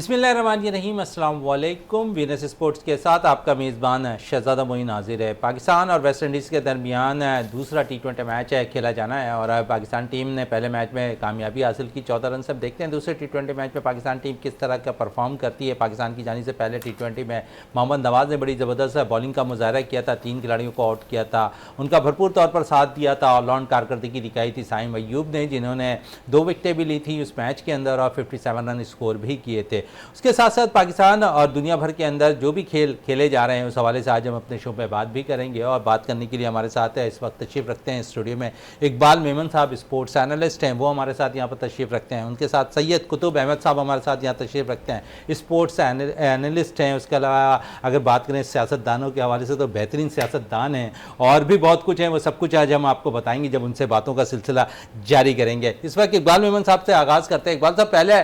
بسم اللہ الرحمن الرحیم، السلام علیکم۔ وینس اسپورٹس کے ساتھ آپ کا میزبان شہزادہ معین حاضر ہے۔ پاکستان اور ویسٹ انڈیز کے درمیان دوسرا ٹی20 میچ کھیلا جانا ہے اور پاکستان ٹیم نے پہلے میچ میں کامیابی حاصل کی 14 رن سے۔ اب دیکھتے ہیں دوسرے ٹی20 میچ میں پاکستان ٹیم کس طرح کا پرفارم کرتی ہے۔ پاکستان کی جانب سے پہلے ٹی20 میں محمد نواز نے بڑی زبردست بولنگ کا مظاہرہ کیا تھا، 3 کھلاڑیوں کو آؤٹ کیا تھا، ان کا بھرپور طور پر ساتھ دیا تھا، آل راؤنڈ کارکردگی دکھائی تھی سائم ایوب نے، جنہوں نے 2 وکٹیں بھی لی تھی اس میچ کے اندر اور 57 رن اسکور بھی کیے تھے۔ اس کے ساتھ پاکستان اور دنیا بھر کے اندر جو بھی کھیل کھیلے جا رہے ہیں اس حوالے سے آج ہم اپنے شو پہ بات بھی کریں گے، اور بات کرنے کے لیے ہمارے ساتھ اس وقت تشریف رکھتے ہیں اسٹوڈیو میں اقبال میمن صاحب، اسپورٹس اینالسٹ ہیں، وہ ہمارے ساتھ یہاں پر تشریف رکھتے ہیں۔ ان کے ساتھ سید قطب احمد صاحب ہمارے ساتھ یہاں تشریف رکھتے ہیں، اسپورٹس اینالسٹ ہیں۔ اس کے علاوہ اگر بات کریں سیاست دانوں کے حوالے سے تو بہترین سیاست دان ہیں، اور بھی بہت کچھ ہیں، وہ سب کچھ آج ہم آپ کو بتائیں گے جب ان سے باتوں کا سلسلہ جاری کریں گے۔ اس وقت اقبال میمن صاحب سے آغاز کرتے ہیں۔ اقبال صاحب، پہلے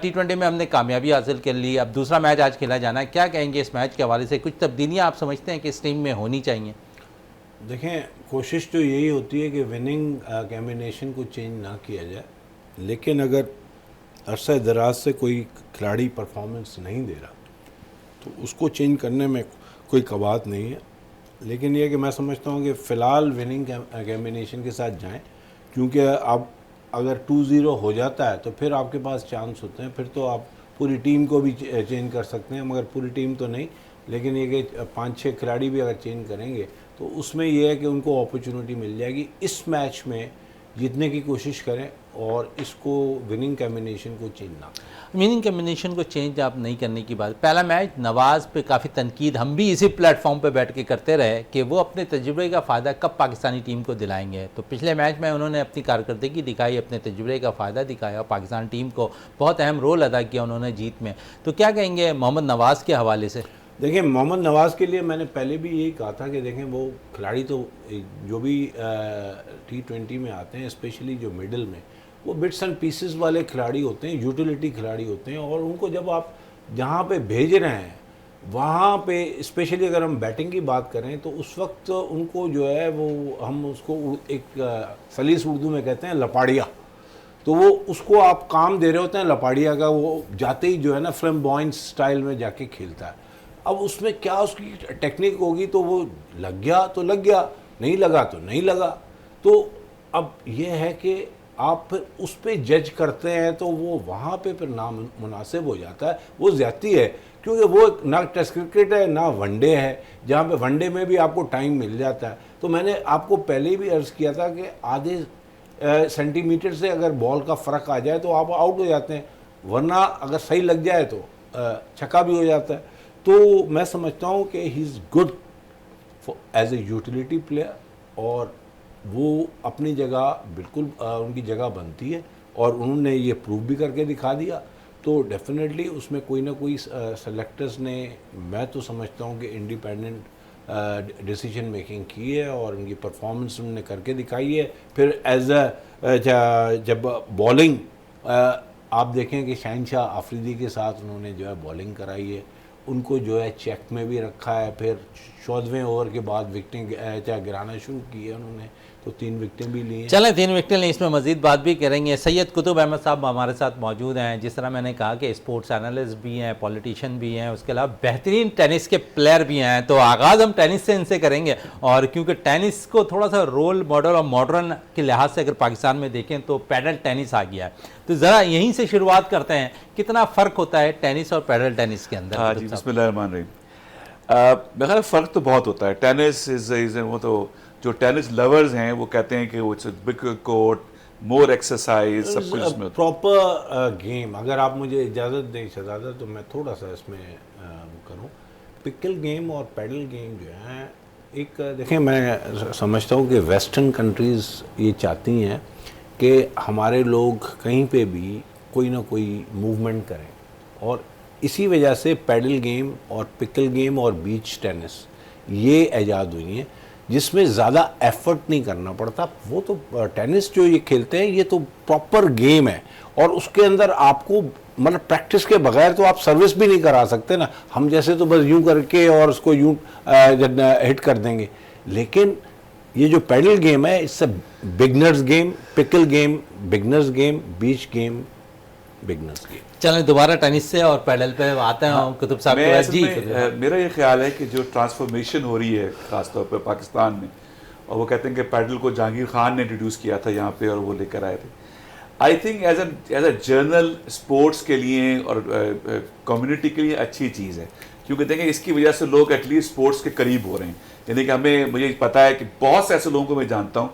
ٹی20 میں ہم نے کامیابی حاصل کر لی، اب دوسرا میچ آج کھیلا جانا ہے، کیا کہیں گے اس میچ کے حوالے سے؟ کچھ تبدیلیاں آپ سمجھتے ہیں کہ اس ٹیم میں ہونی چاہیے؟ دیکھیں، کوشش تو یہی ہوتی ہے کہ وننگ کمبینیشن کو چینج نہ کیا جائے، لیکن اگر عرصہ دراز سے کوئی کھلاڑی پرفارمنس نہیں دے رہا تو اس کو چینج کرنے میں کوئی قباحت نہیں ہے، لیکن یہ کہ میں سمجھتا ہوں کہ فی الحال وننگ کمبینیشن کے ساتھ جائیں، کیونکہ اب اگر 2-0 ہو جاتا ہے تو پھر آپ کے پاس چانس ہوتے ہیں، پھر تو آپ پوری ٹیم کو بھی چینج کر سکتے ہیں، مگر پوری ٹیم تو نہیں، لیکن یہ کہ 5-6 کھلاڑی بھی اگر چینج کریں گے تو اس میں یہ ہے کہ ان کو اپرچونٹی مل جائے گی۔ اس میچ میں جیتنے کی کوشش کریں اور اس کو وننگ کمبینیشن کو چینج نہ کریں۔ وننگ کمبینیشن کو چینج آپ نہیں کرنے کی بات، پہلا میچ نواز پہ کافی تنقید ہم بھی اسی پلیٹ فارم پہ بیٹھ کے کرتے رہے کہ وہ اپنے تجربے کا فائدہ کب پاکستانی ٹیم کو دلائیں گے، تو پچھلے میچ میں انہوں نے اپنی کارکردگی دکھائی، اپنے تجربے کا فائدہ دکھایا اور پاکستان ٹیم کو بہت اہم رول ادا کیا انہوں نے جیت میں۔ تو کیا کہیں گے محمد نواز کے حوالے سے؟ دیکھیں، محمد نواز کے لیے میں نے پہلے بھی یہی کہا تھا کہ دیکھیں، وہ کھلاڑی تو جو بھی ٹی20 میں آتے ہیں، اسپیشلی جو مڈل میں، وہ بٹس اینڈ پیسز والے کھلاڑی ہوتے ہیں، یوٹیلیٹی کھلاڑی ہوتے ہیں، اور ان کو جب آپ جہاں پہ بھیج رہے ہیں وہاں پہ اسپیشلی اگر ہم بیٹنگ کی بات کریں تو اس وقت ان کو جو ہے وہ ہم اس کو ایک سلیس اردو میں کہتے ہیں لپاڑیا، تو وہ اس کو آپ کام دے رہے ہوتے ہیں لپاڑیا کا، وہ جاتے ہی جو ہے نا فلمبوائنٹ سٹائل میں جا کے کھیلتا ہے۔ اب اس میں کیا اس کی ٹیکنیک ہوگی، تو وہ لگ گیا تو لگ گیا، نہیں لگا تو نہیں لگا، تو اب یہ ہے کہ آپ پھر اس پہ جج کرتے ہیں تو وہ وہاں پہ پھر نامناسب ہو جاتا ہے، وہ زیادتی ہے، کیونکہ وہ نہ ٹیسٹ کرکٹ ہے نہ ون ڈے ہے، جہاں پہ ون ڈے میں بھی آپ کو ٹائم مل جاتا ہے۔ تو میں نے آپ کو پہلے بھی عرض کیا تھا کہ آدھے سینٹی میٹر سے اگر بال کا فرق آ جائے تو آپ آؤٹ ہو جاتے ہیں، ورنہ اگر صحیح لگ جائے تو چھکا بھی ہو جاتا ہے۔ تو میں سمجھتا ہوں کہ he is good as a utility player, اور وہ اپنی جگہ بالکل ان کی جگہ بنتی ہے، اور انہوں نے یہ پروو بھی کر کے دکھا دیا۔ تو ڈیفینیٹلی اس میں کوئی نہ کوئی سلیکٹرز نے، میں تو سمجھتا ہوں کہ انڈیپینڈنٹ ڈیسیجن میکنگ کی ہے، اور ان کی پرفارمنس انہوں نے کر کے دکھائی ہے۔ پھر ایز اے جب بالنگ آپ دیکھیں کہ شہنشاہ آفریدی کے ساتھ انہوں نے جو ہے بالنگ کرائی ہے، ان کو جو ہے چیک میں بھی رکھا ہے، پھر 14ویں اوور کے بعد وکٹیں گرانا شروع کی ہے انہوں نے، تو 3 وکٹیں بھی لی ہیں۔ چلیں 3 وکٹیں لیں، اس میں مزید بات بھی کریں گے۔ سید قطب احمد صاحب ہمارے ساتھ موجود ہیں، جس طرح میں نے کہا کہ اسپورٹس اینالسٹ بھی ہیں، پولیٹیشین بھی ہیں، اس کے علاوہ بہترین ٹینس کے پلیئر بھی ہیں، تو آغاز ہم ٹینس سے ان سے کریں گے، اور کیونکہ ٹینس کو تھوڑا سا رول ماڈل اور ماڈرن کے لحاظ سے اگر پاکستان میں دیکھیں تو پیڈل ٹینس آ گیا ہے، تو ذرا یہیں سے شروعات کرتے ہیں، کتنا فرق ہوتا ہے ٹینس اور پیڈل ٹینس کے اندر؟ جی، بسم اللہ الرحمن الرحیم۔ میرا خیال فرق تو بہت ہوتا ہے۔ ٹینس وہ تو جو ٹینس لورز ہیں وہ کہتے ہیں کہ وہ بگ کورٹ، مور ایکسرسائز، سب کچھ اس میں پراپر گیم۔ اگر آپ مجھے اجازت دیں شہزادہ تو میں تھوڑا سا اس میں وہ کروں۔ پکل گیم اور پیڈل گیم جو ہیں، ایک دیکھیں، میں سمجھتا ہوں کہ ویسٹرن کنٹریز یہ چاہتی ہیں کہ ہمارے لوگ کہیں پہ بھی کوئی نہ کوئی موومنٹ کریں، اور اسی وجہ سے پیڈل گیم اور پکل گیم اور بیچ ٹینس یہ ایجاد ہوئی ہیں، جس میں زیادہ ایفرٹ نہیں کرنا پڑتا۔ وہ تو ٹینس جو یہ کھیلتے ہیں یہ تو پراپر گیم ہے، اور اس کے اندر آپ کو مطلب پریکٹس کے بغیر تو آپ سروس بھی نہیں کرا سکتے نا، ہم جیسے تو بس یوں کر کے اور اس کو یوں ہٹ کر دیں گے، لیکن یہ جو پیڈل گیم ہے اس سے بگنرز گیم، پکل گیم بگنرز گیم، بیچ گیم بگنرس کے. چلیں دوبارہ ٹینس سے اور پیڈل پہ آتے ہیں کتب صاحب کے پاس. جی میرا یہ خیال ہے کہ جو ٹرانسفارمیشن ہو رہی ہے خاص طور پہ پاکستان میں, اور وہ کہتے ہیں کہ پیڈل کو جہانگیر خان نے انٹروڈیوس کیا تھا یہاں پہ اور وہ لے کر آئے تھے. I think is a general sports کے لیے اور کمیونٹی کے لیے اچھی چیز ہے, کیونکہ دیکھیں اس کی وجہ سے لوگ ایٹ لیسٹ اسپورٹس کے قریب ہو رہے ہیں. یعنی کہ مجھے پتا ہے کہ بہت سے ایسے لوگوں کو میں جانتا ہوں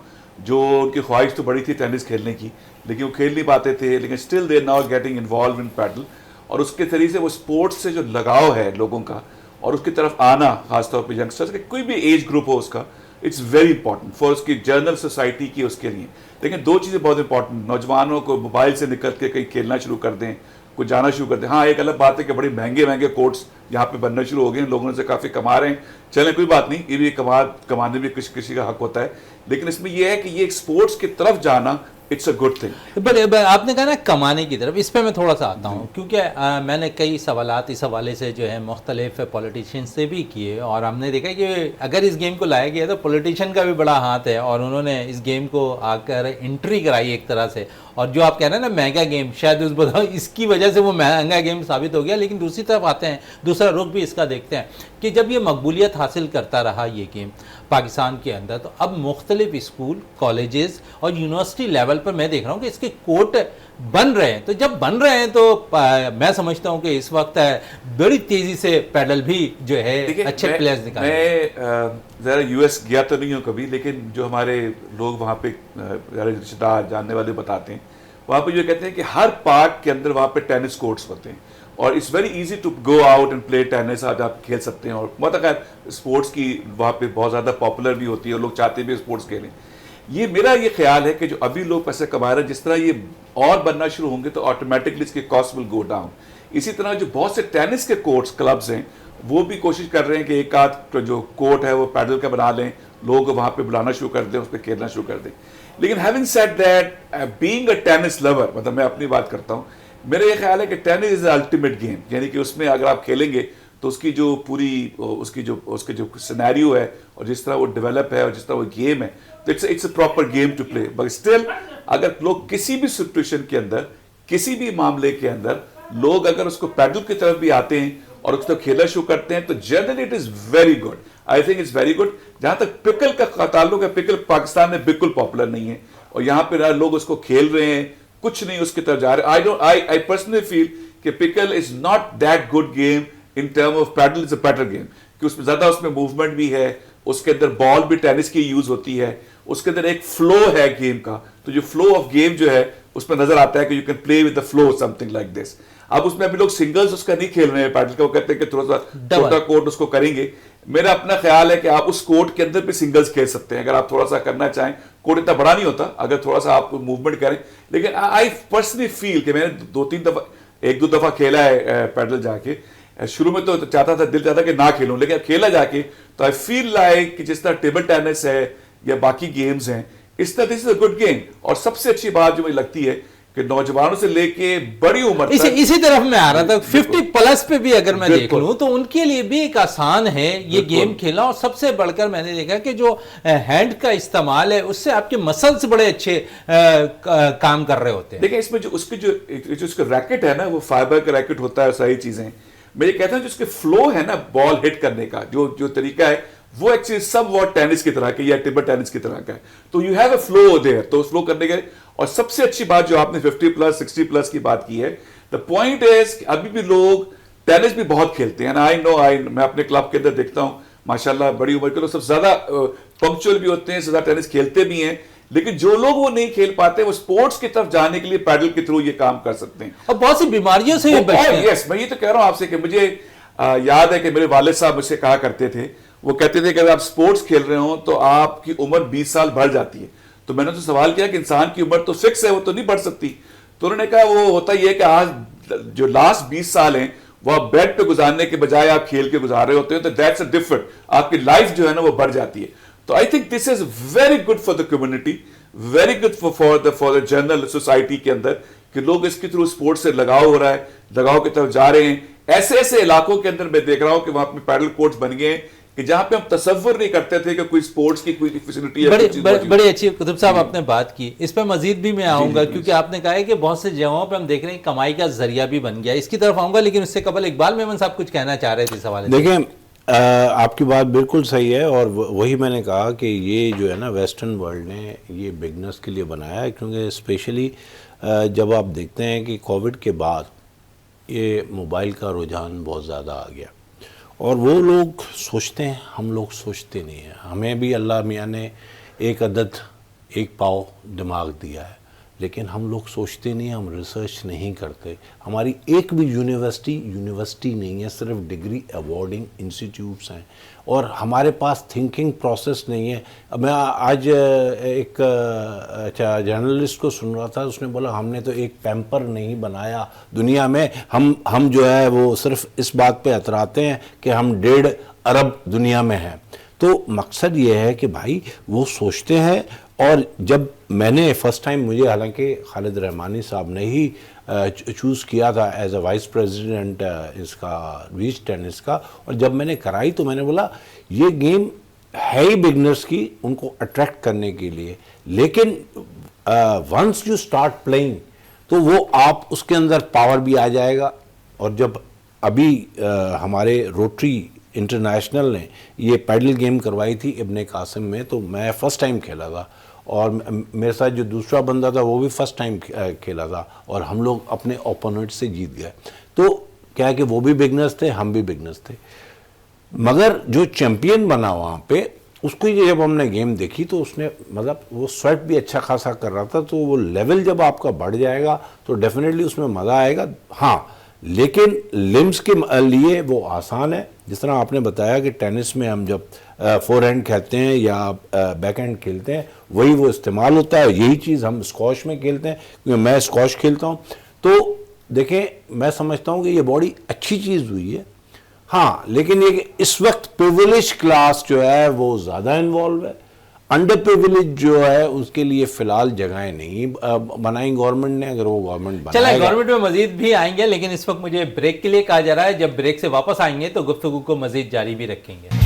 جو ان کی خواہش تو بڑی تھی ٹینس کھیلنے کی, لیکن وہ کھیل نہیں پاتے تھے, لیکن still they now getting involve in padel. اور اس کے ذریعے سے وہ اسپورٹس سے جو لگاؤ ہے لوگوں کا اور اس کی طرف آنا, خاص طور پہ ینگسٹرس کے کوئی بھی ایج گروپ ہو اس کا, اٹس ویری امپورٹنٹ فار اس کی جرنل سوسائٹی کی. اس کے لیے لیکن دو چیزیں بہت امپورٹنٹ, نوجوانوں کو موبائل سے نکل کے کہیں کھیلنا شروع کر دیں, کچھ جانا شروع کر دیں. ہاں ایک الگ بات ہے کہ بڑے مہنگے کورٹس یہاں پہ بننا شروع ہو گئے ہیں, لوگوں سے کافی کما رہے ہیں, چلیں کوئی بات نہیں, یہ بھی کمانے بھی کسی کا حق ہوتا ہے, لیکن اس میں یہ ہے کہ یہ ایک اسپورٹس کی طرف جانا it's a good thing. But آپ نے کہا نا کمانے کی طرف, اس پہ میں تھوڑا سا آتا ہوں, کیونکہ میں نے کئی سوالات اس حوالے سے جو ہے مختلف پولیٹیشین سے بھی کیے, اور ہم نے دیکھا کہ اگر اس گیم کو لایا گیا تو پولیٹیشین کا بھی بڑا ہاتھ ہے, اور انہوں نے اس گیم کو آ کر انٹری کرائی ایک طرح سے. اور جو آپ کہہ رہے ہیں نا مہنگا گیم, شاید اس کی وجہ سے وہ مہنگا گیم ثابت ہو گیا. لیکن دوسری طرف آتے ہیں, دوسرا رخ بھی اس کا دیکھتے ہیں کہ جب یہ مقبولیت حاصل کرتا رہا یہ گیم پاکستان کے اندر, تو اب مختلف اسکول, کالجز اور یونیورسٹی لیول پر میں دیکھ رہا ہوں کہ اس کے کورٹ بن رہے ہیں. تو جب بن رہے ہیں تو میں سمجھتا ہوں کہ اس وقت بڑی تیزی سے پیڈل بھی جو ہے اچھے پلیئرز نکالے. میں ذرا یو ایس گیا تو نہیں ہوں کبھی, لیکن جو ہمارے لوگ وہاں پہ رشتہ دار جاننے والے بتاتے ہیں, وہاں پہ جو کہتے ہیں کہ ہر پارک کے اندر وہاں پہ ٹینس کورٹس ہوتے ہیں, اور it's very easy to go out and play tennis. آج آپ کھیل سکتے ہیں, اور خیر اسپورٹس کی وہاں پہ بہت زیادہ پاپولر بھی ہوتی ہے, اور لوگ چاہتے بھی اسپورٹس کھیلیں. میرا یہ خیال ہے کہ جو ابھی لوگ پیسے کما رہے ہیں, جس طرح یہ اور بننا شروع ہوں گے تو آٹومیٹکلی اس کی کاسٹ ول گو ڈاؤن. اسی طرح جو بہت سے ٹینس کے کورٹس کلبز ہیں وہ بھی کوشش کر رہے ہیں کہ ایک آدھ جو کورٹ ہے وہ پیڈل کا بنا لیں, لوگ وہاں پہ بلانا شروع کر دیں, اس پہ کھیلنا شروع کر دیں. لیکن having said that, being a tennis lover, مطلب میں اپنی بات کرتا ہوں, میرا یہ خیال ہے کہ ٹینس از اے الٹیمیٹ گیم. یعنی کہ اس میں اگر آپ کھیلیں گے تو اس کی جو پوری اس کے جو سینیریو ہے اور جس طرح وہ ڈیولپ ہے اور جس طرح وہ گیم ہے, تو it's a proper game to play. But still اگر لوگ کسی بھی سچویشن کے اندر, کسی بھی معاملے کے اندر لوگ اگر اس کو پیڈل کی طرف بھی آتے ہیں اور اس کو کھیلنا شروع کرتے ہیں تو generally it is very good. I think it's very good. جہاں تک پکل کا تعلق ہے, پکل پاکستان میں بالکل پاپولر نہیں ہے, اور یہاں پہ لوگ اس کو کھیل رہے ہیں, کچھ نہیں اس کی طرف جا رہے. I personally feel کہ pickle is not that good game in term of padel. Is a better game کہ اس میں زیادہ اس میں موومنٹ بھی ہے, اس کے اندر بال بھی ٹینس کی یوز ہوتی ہے, اس کے اندر ایک فلو ہے گیم کا. تو جو فلو آف گیم جو ہے اس میں نظر آتا ہے کہ you can play with the flow, some thing like this. اب اس میں ابھی لوگ سنگلز اس کا نہیں کھیل رہے ہیں پیڈل کا, وہ کہتے ہیں کہ تھوڑا سا چھوٹا کورٹ اس کو کریں گے. میرا اپنا خیال ہے کہ آپ اس کورٹ کے اندر بھی سنگلز کھیل سکتے ہیں اگر آپ تھوڑا سا کرنا چاہیں. کورٹ اتنا بڑا نہیں ہوتا اگر تھوڑا سا آپ موومنٹ کریں. لیکن آئی پرسنلی فیل کہ میں نے ایک دو دفعہ کھیلا ہے پیڈل جا کے. شروع میں تو چاہتا تھا, دل چاہتا کہ نہ کھیلوں, لیکن اب کھیلا جا کے تو آئی فیل لائک کہ جس طرح ٹیبل ٹینس ہے یا باقی گیمز ہیں, اس طرح دس از اے گڈ گیم. اور سب سے اچھی بات جو مجھے لگتی ہے کہ نوجوانوں سے لے کے بڑی عمر تک, اسی طرف میں آ رہا تھا, 50 پلس پہ بھی اگر میں دیکھ لوں تو ان کے لیے بھی ایک آسان ہے یہ گیم کھیلنا. اور سب سے بڑھ کر میں نے دیکھا کہ جو ہینڈ کا استعمال ہے اس سے آپ کے مسلز بڑے اچھے کام کر رہے ہوتے ہیں. دیکھیں اس میں جو اس کا ریکٹ ہے نا, وہ فائبر کا ریکٹ ہوتا ہے, ساری چیزیں. میں یہ کہتا ہوں جو اس کے فلو ہے نا بال ہٹ کرنے کا جو طریقہ ہے, وہ ایکچولی سم واٹ ٹینس کی طرح کا یا ٹیبل ٹینس کی طرح کا ہے. تو یو ہیو اے فلو دیر, تو فلو کرنے کے. اور سب سے اچھی بات جو آپ نے 50 پلس 60 پلس کی بات کی ہے, دا پوائنٹ از ابھی بھی لوگ ٹینس بھی بہت کھیلتے ہیں. آئی نو, میں اپنے کلب کے اندر دیکھتا ہوں ماشاءاللہ بڑی عمر کے لوگ سب زیادہ پنکچوئل بھی ہوتے ہیں, زیادہ ٹینس کھیلتے بھی ہیں. لیکن جو لوگ وہ نہیں کھیل پاتے وہ سپورٹس کی طرف جانے کے لیے پیڈل کے تھرو یہ کام کر سکتے ہیں, اور بہت سی بیماریوں سے بچتے ہیں. یس, میں یہ تو کہہ رہا ہوں آپ سے کہ مجھے یاد ہے کہ میرے والد صاحب مجھ سے کہا کرتے تھے, وہ کہتے تھے کہ اگر آپ سپورٹس کھیل رہے ہوں تو آپ کی عمر 20 سال بڑھ جاتی ہے. تو میں نے تو سوال کیا کہ انسان کی عمر تو فکس ہے, وہ تو نہیں بڑھ سکتی. تو انہوں نے کہا وہ ہوتا یہ ہے کہ آج جو لاسٹ 20 سال ہیں وہ آپ بیڈ پہ گزارنے کے بجائے آپ کھیل کے گزار رہے ہوتے ہیں, تو دیٹس اے ڈفرنٹ, آپ کی لائف جو ہے نا وہ بڑھ جاتی ہے. تو I think this is very good for the community, very good for the general society کے اندر کہ لوگ اس کے تھرو اسپورٹس سے لگاؤ ہو رہا ہے, لگاؤ کی طرف جا رہے ہیں. ایسے علاقوں کے اندر میں دیکھ رہا ہوں کہ وہاں پہ پیڈل کورٹس بن گئے ہیں کہ جہاں پہ ہم تصور نہیں کرتے تھے کہ کوئی سپورٹس کی کوئی فیسلٹی ہے. بڑی اچھی قطب صاحب آپ نے بات کی, اس پہ مزید بھی میں آؤں گا کیونکہ آپ نے کہا ہے کہ بہت سے جگہوں پہ ہم دیکھ رہے ہیں کمائی کا ذریعہ بھی بن گیا, اس کی طرف آؤں گا, لیکن اس سے قبل اقبال میمن صاحب کچھ کہنا چاہ رہے تھے اس حوالے سے. دیکھیں آپ کی بات بالکل صحیح ہے, اور وہی میں نے کہا کہ یہ جو ہے نا ویسٹرن ورلڈ نے یہ بگنس کے لیے بنایا ہے, کیونکہ اسپیشلی جب آپ دیکھتے ہیں کہ کووڈ کے بعد یہ موبائل کا رجحان بہت زیادہ آ گیا, اور وہ لوگ سوچتے ہیں, ہم لوگ سوچتے نہیں ہیں. ہمیں بھی اللہ میاں نے ایک عدد ایک پاؤ دماغ دیا ہے, لیکن ہم لوگ سوچتے نہیں ہیں, ہم ریسرچ نہیں کرتے. ہماری ایک بھی یونیورسٹی نہیں ہے, صرف ڈگری ایوارڈنگ انسٹیٹیوٹس ہیں, اور ہمارے پاس تھنکنگ پروسیس نہیں ہے. میں آج ایک جرنلسٹ کو سن رہا تھا, اس نے بولا ہم نے تو ایک پیمپر نہیں بنایا دنیا میں, ہم جو ہے وہ صرف اس بات پہ اتراتے ہیں کہ ہم 1.5 ارب دنیا میں ہیں. تو مقصد یہ ہے کہ بھائی وہ سوچتے ہیں. اور جب میں نے فرسٹ ٹائم, مجھے حالانکہ خالد رحمانی صاحب نے ہی چوز کیا تھا ایز اے وائس پریزیڈنٹ اس کا بیچ ٹینس کا, اور جب میں نے کرائی تو میں نے بولا یہ گیم ہے ہی بگنرز کی, ان کو اٹریکٹ کرنے کے لیے, لیکن ونس یو اسٹارٹ پلئنگ تو وہ آپ اس کے اندر پاور بھی آ جائے گا. اور جب ابھی ہمارے روٹری انٹرنیشنل نے یہ پیڈل گیم کروائی تھی ابن قاسم میں, تو میں فرسٹ ٹائم کھیلا تھا, اور میرے ساتھ جو دوسرا بندہ تھا وہ بھی فرسٹ ٹائم کھیلا تھا, اور ہم لوگ اپنے اوپوننٹ سے جیت گئے. تو کیا ہے کہ وہ بھی بگنرز تھے, ہم بھی بگنرز تھے, مگر جو چیمپئن بنا وہاں پہ, اس کو جب ہم نے گیم دیکھی تو اس نے مطلب وہ سویٹ بھی اچھا خاصا کر رہا تھا. تو وہ لیول جب آپ کا بڑھ جائے گا تو ڈیفینیٹلی اس میں مزہ آئے گا. ہاں لیکن لمز کے لیے وہ آسان ہے. جس طرح آپ نے بتایا کہ ٹینس میں ہم جب فور ہینڈ کھیلتے ہیں یا بیک ہینڈ کھیلتے ہیں وہی وہ استعمال ہوتا ہے. یہی چیز ہم اسکواش میں کھیلتے ہیں, کیونکہ میں اسکواش کھیلتا ہوں. تو دیکھیں میں سمجھتا ہوں کہ یہ باڈی اچھی چیز ہوئی ہے. ہاں لیکن یہ کہ اس وقت پریویلیج کلاس جو ہے وہ زیادہ انوالو ہے, انڈر پریویلیج جو ہے اس کے لیے فی الحال جگہیں نہیں بنائی گورنمنٹ نے. اگر وہ گورنمنٹ بنائے چلیں گورنمنٹ میں مزید بھی آئیں گے, لیکن اس وقت مجھے بریک کے لیے کہا جا رہا ہے, جب بریک سے واپس آئیں گے تو گفتگو کو مزید جاری بھی رکھیں گے.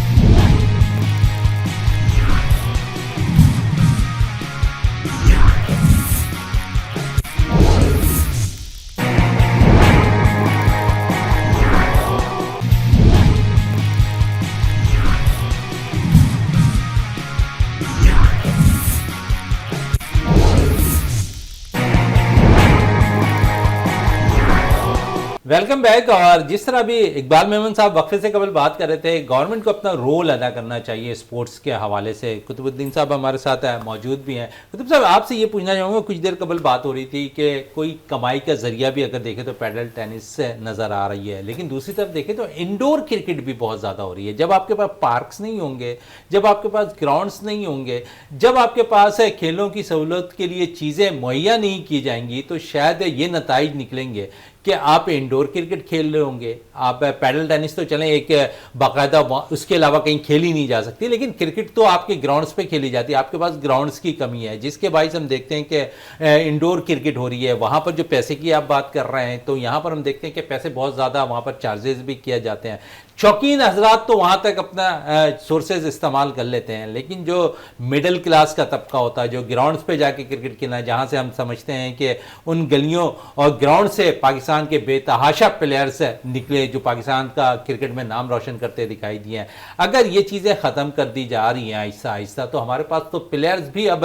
Welcome back. اور جس طرح بھی اقبال میمن صاحب وقفے سے قبل بات کر رہے تھے, گورنمنٹ کو اپنا رول ادا کرنا چاہیے سپورٹس کے حوالے سے. قطب الدین صاحب ہمارے ساتھ موجود بھی ہیں. قطب صاحب آپ سے یہ پوچھنا چاہوں گا, کچھ دیر قبل بات ہو رہی تھی کہ کوئی کمائی کا ذریعہ بھی اگر دیکھیں تو پیڈل ٹینس سے نظر آ رہی ہے, لیکن دوسری طرف دیکھیں تو انڈور کرکٹ بھی بہت زیادہ ہو رہی ہے. جب آپ کے پاس پارکس نہیں ہوں گے, جب آپ کے پاس گراؤنڈس نہیں ہوں گے, جب آپ کے پاس کھیلوں کی سہولت کے لیے چیزیں مہیا نہیں کی جائیں گی, تو شاید یہ نتائج نکلیں گے کہ آپ انڈور کرکٹ کھیل رہے ہوں گے. آپ پیڈل ٹینس تو چلیں ایک باقاعدہ اس کے علاوہ کہیں کھیلی نہیں جا سکتی, لیکن کرکٹ تو آپ کے گراؤنڈز پہ کھیلی جاتی ہے. آپ کے پاس گراؤنڈز کی کمی ہے, جس کے باعث ہم دیکھتے ہیں کہ انڈور کرکٹ ہو رہی ہے. وہاں پر جو پیسے کی آپ بات کر رہے ہیں, تو یہاں پر ہم دیکھتے ہیں کہ پیسے بہت زیادہ وہاں پر چارجز بھی کیا جاتے ہیں. شوقین حضرات تو وہاں تک اپنا سورسز استعمال کر لیتے ہیں, لیکن جو مڈل کلاس کا طبقہ ہوتا ہے جو گراؤنڈز پہ جا کے کرکٹ کھیلنا ہے, جہاں سے ہم سمجھتے ہیں کہ ان گلیوں اور گراؤنڈ سے پاکستان کے بے تحاشا پلیئرز نکلے جو پاکستان کا کرکٹ میں نام روشن کرتے دکھائی دیے ہیں. اگر یہ چیزیں ختم کر دی جا رہی ہیں آہستہ آہستہ, تو ہمارے پاس تو پلیئرز بھی اب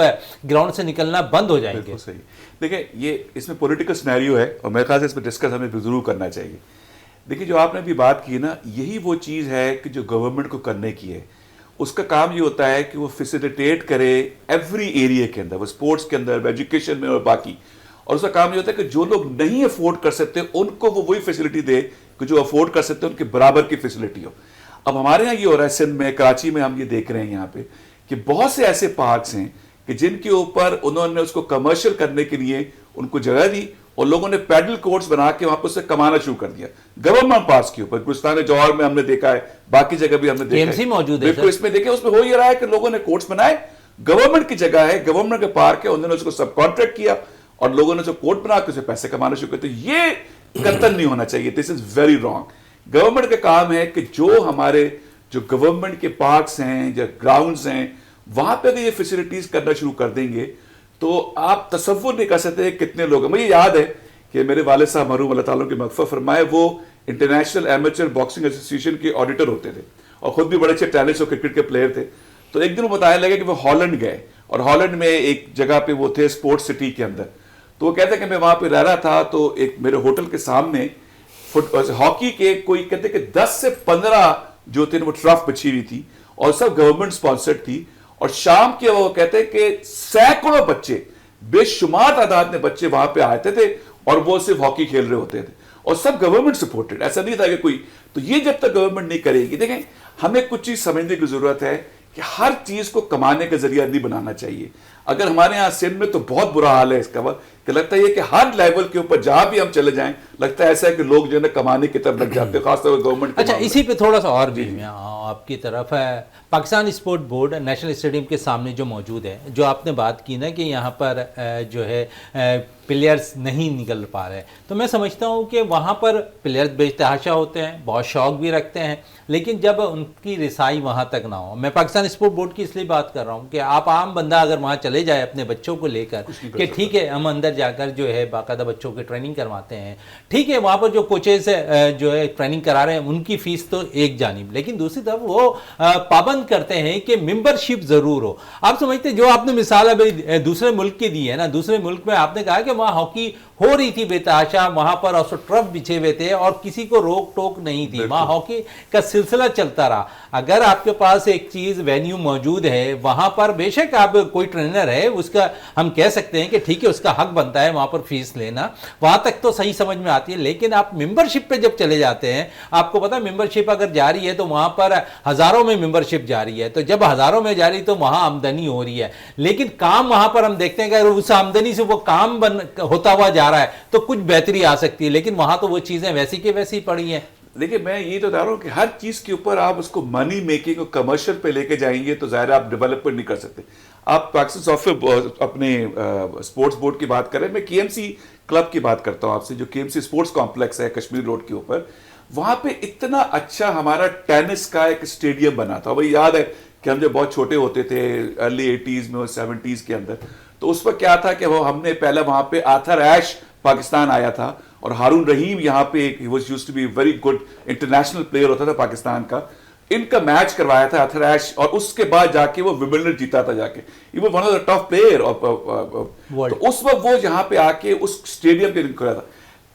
گراؤنڈ سے نکلنا بند ہو جائیں گے. صحیح. دیکھیں یہ اس میں پولیٹیکل سینیریو ہے, اور میرے خیال سے اس پہ ڈسکس ہمیں ضرور کرنا چاہیے. دیکھیں جو آپ نے بھی بات کی نا, یہی وہ چیز ہے کہ جو گورنمنٹ کو کرنے کی ہے. اس کا کام یہ ہوتا ہے کہ وہ فیسیلیٹیٹ کرے ایوری ایریا کے اندر, وہ اسپورٹس کے اندر, ایجوکیشن میں اور باقی. اور اس کا کام یہ ہوتا ہے کہ جو لوگ نہیں افورڈ کر سکتے ان کو وہ وہی فیسلٹی دے کہ جو افورڈ کر سکتے ہیں ان کے برابر کی فیسلٹی ہو. اب ہمارے ہاں یہ ہو رہا ہے سندھ میں, کراچی میں ہم یہ دیکھ رہے ہیں یہاں پہ کہ بہت سے ایسے پارکس ہیں کہ جن کے اوپر انہوں نے اس کو کمرشل کرنے کے لیے ان کو جگہ دی, اور لوگوں نے پیڈل کورٹس بنا کے وہاں پہ اسے کمانا شروع کر دیا گورنمنٹ پارکس کے اوپر. گلستان جوہر میں ہم نے دیکھا ہے, باقی جگہ بھی ہم نے دیکھا ہے, بالکل اس میں دیکھیں اس میں ہو یہ رہا ہے کہ لوگوں نے کورٹس بنائے, گورنمنٹ کی جگہ ہے, گورنمنٹ کے پارک ہے, انہوں نے اس کو سب کانٹریکٹ کیا اور لوگوں نے جو کورٹ بنا کے اسے پیسے کمانا شروع کیا. تو یہ قتل نہیں ہونا چاہیے, دس از ویری رانگ. گورنمنٹ کا کام ہے کہ جو ہمارے جو گورنمنٹ کے پارکس ہیں جو گراؤنڈز ہیں وہاں پہ اگر یہ فیسلٹیز کرنا شروع کر دیں گے تو آپ تصور نہیں کر سکتے کتنے لوگ ہیں. مجھے یاد ہے کہ میرے والد صاحب مرحوم اللہ تعالیٰ کی مغفرت فرمائے وہ انٹرنیشنل ایمیچر باکسنگ ایسوسی ایشن کے آڈیٹر ہوتے تھے اور خود بھی بڑے اچھے ٹینس اور کرکٹ کے پلیئر تھے. تو ایک دن وہ بتانے لگے کہ وہ ہالینڈ گئے اور ہالینڈ میں ایک جگہ پہ وہ تھے اسپورٹس سٹی کے اندر. تو وہ کہتے ہیں کہ میں وہاں پہ رہ رہا تھا تو ایک میرے ہوٹل کے سامنے ہاکی کے کوئی کہتے کہ 10 سے 15 جو تھے وہ ٹرف بچھی ہوئی تھی اور سب گورنمنٹ سپانسرڈ تھی. اور شام کے وہ کہتے ہیں کہ سینکڑوں بچے بے شمار تعداد میں بچے وہاں پہ آتے تھے اور وہ صرف ہاکی کھیل رہے ہوتے تھے اور سب گورنمنٹ سپورٹڈ. ایسا نہیں تھا کہ کوئی. تو یہ جب تک گورنمنٹ نہیں کرے گی, دیکھیں ہمیں کچھ چیز سمجھنے کی ضرورت ہے کہ ہر چیز کو کمانے کا ذریعہ نہیں بنانا چاہیے. اگر ہمارے ہاں سندھ میں تو بہت برا حال ہے اس کا کہ لگتا ہے کہ ہر لیول کے اوپر جہاں بھی ہم چلے جائیں لگتا ہے ایسا ہے کہ لوگ جو ہے نا کمانے کی طرف لگ جاتے ہیں, خاص طور پر گورنمنٹ. اچھا اسی پہ تھوڑا سا اور بھی میں آپ کی طرف ہے. Pakistan sport board national stadium کے سامنے جو موجود ہے, جو آپ نے بات کی نا کہ یہاں پر جو ہے پلیئرز نہیں نکل پا رہے, تو میں سمجھتا ہوں کہ وہاں پر پلیئرز بے تحاشا ہوتے ہیں, بہت شوق بھی رکھتے ہیں, لیکن جب ان کی رسائی وہاں تک نہ ہو. میں پاکستان اسپورٹ بورڈ کی اس لیے بات کر رہا ہوں کہ آپ عام بندہ اگر وہاں چلے جائے اپنے بچوں کو لے کر کہ ٹھیک ہے ہم اندر جا کر جو ہے باقاعدہ بچوں کی ٹریننگ کرواتے ہیں, ٹھیک ہے وہاں پر جو کوچز جو ہے ٹریننگ کرا رہے ہیں ان کی فیس تو ایک جانب, لیکن دوسری طرف وہ پابند کرتے ہیں کہ ممبرشپ ضرور ہو. آپ سمجھتے جو آپ نے مثال ابھی دوسرے ملک کی دی ہے نا, دوسرے ملک میں آپ نے کہا کہ وہاں ہاکی ہو رہی تھی بے تحاشا, وہاں پر ٹرف بچھے ہوئے تھے اور کسی کو روک ٹوک نہیں تھی, وہاں ہاکی کا سلسلہ چلتا رہا. اگر آپ کے پاس ایک چیز وینیو موجود ہے وہاں پر, بے شک آپ کوئی ٹرینر ہے اس کا ہم کہہ سکتے ہیں کہ ٹھیک ہے اس کا حق بنتا ہے وہاں پر فیس لینا, وہاں تک تو صحیح سمجھ میں آتی ہے. لیکن آپ ممبرشپ پہ جب چلے جاتے ہیں, آپ کو پتا ممبرشپ اگر جاری ہے تو وہاں پر ہزاروں میں ممبرشپ جاری ہے, تو جب ہزاروں میں جاری تو وہاں آمدنی ہو رہی ہے, لیکن کام وہاں پر ہم دیکھتے ہیں کہ اگر اس آمدنی سے وہ کام ہوتا ہوا جا رہا ہے تو کچھ بہتری آ سکتی ہے, لیکن وہاں تو وہ چیزیں ویسی کی ویسی پڑی ہیں. دیکھیں میں یہ تو بتا رہا ہوں کہ ہر چیز کے اوپر آپ اس کو منی میکنگ اور کمرشل پہ لے کے جائیں گے تو ظاہر آپ ڈیولپمنٹ نہیں کر سکتے. آپ پاکستان سافٹ ویئر اپنے اسپورٹس بورڈ کی بات کریں, میں کے ایم سی کلب کی بات کرتا ہوں آپ سے, جو کے ایم سی اسپورٹس کمپلیکس ہے کشمیر روڈ کے اوپر, وہاں پہ اتنا اچھا ہمارا ٹینس کا ایک اسٹیڈیم بنا تھا. وہی یاد ہے کہ ہم جب بہت چھوٹے ہوتے تھے ارلی 80s میں اور 70s کے اندر, تو اس وقت کیا تھا کہ وہ ہم نے پہلا وہاں پہ آتھر ایش پاکستان آیا تھا اور ہارون رحیم یہاں پہ ایک was used to be very good international player ہوتا تھا پاکستان کا, ان کا میچ کروایا تھا آتھر ایش, اور اس کے بعد جا کے وہ ومبلڈن جیتا تھا جا کے, یہ وہ one of the top player. تو اس وقت وہ یہاں پہ آ کے اس اسٹیڈیم پہ کھڑا تھا.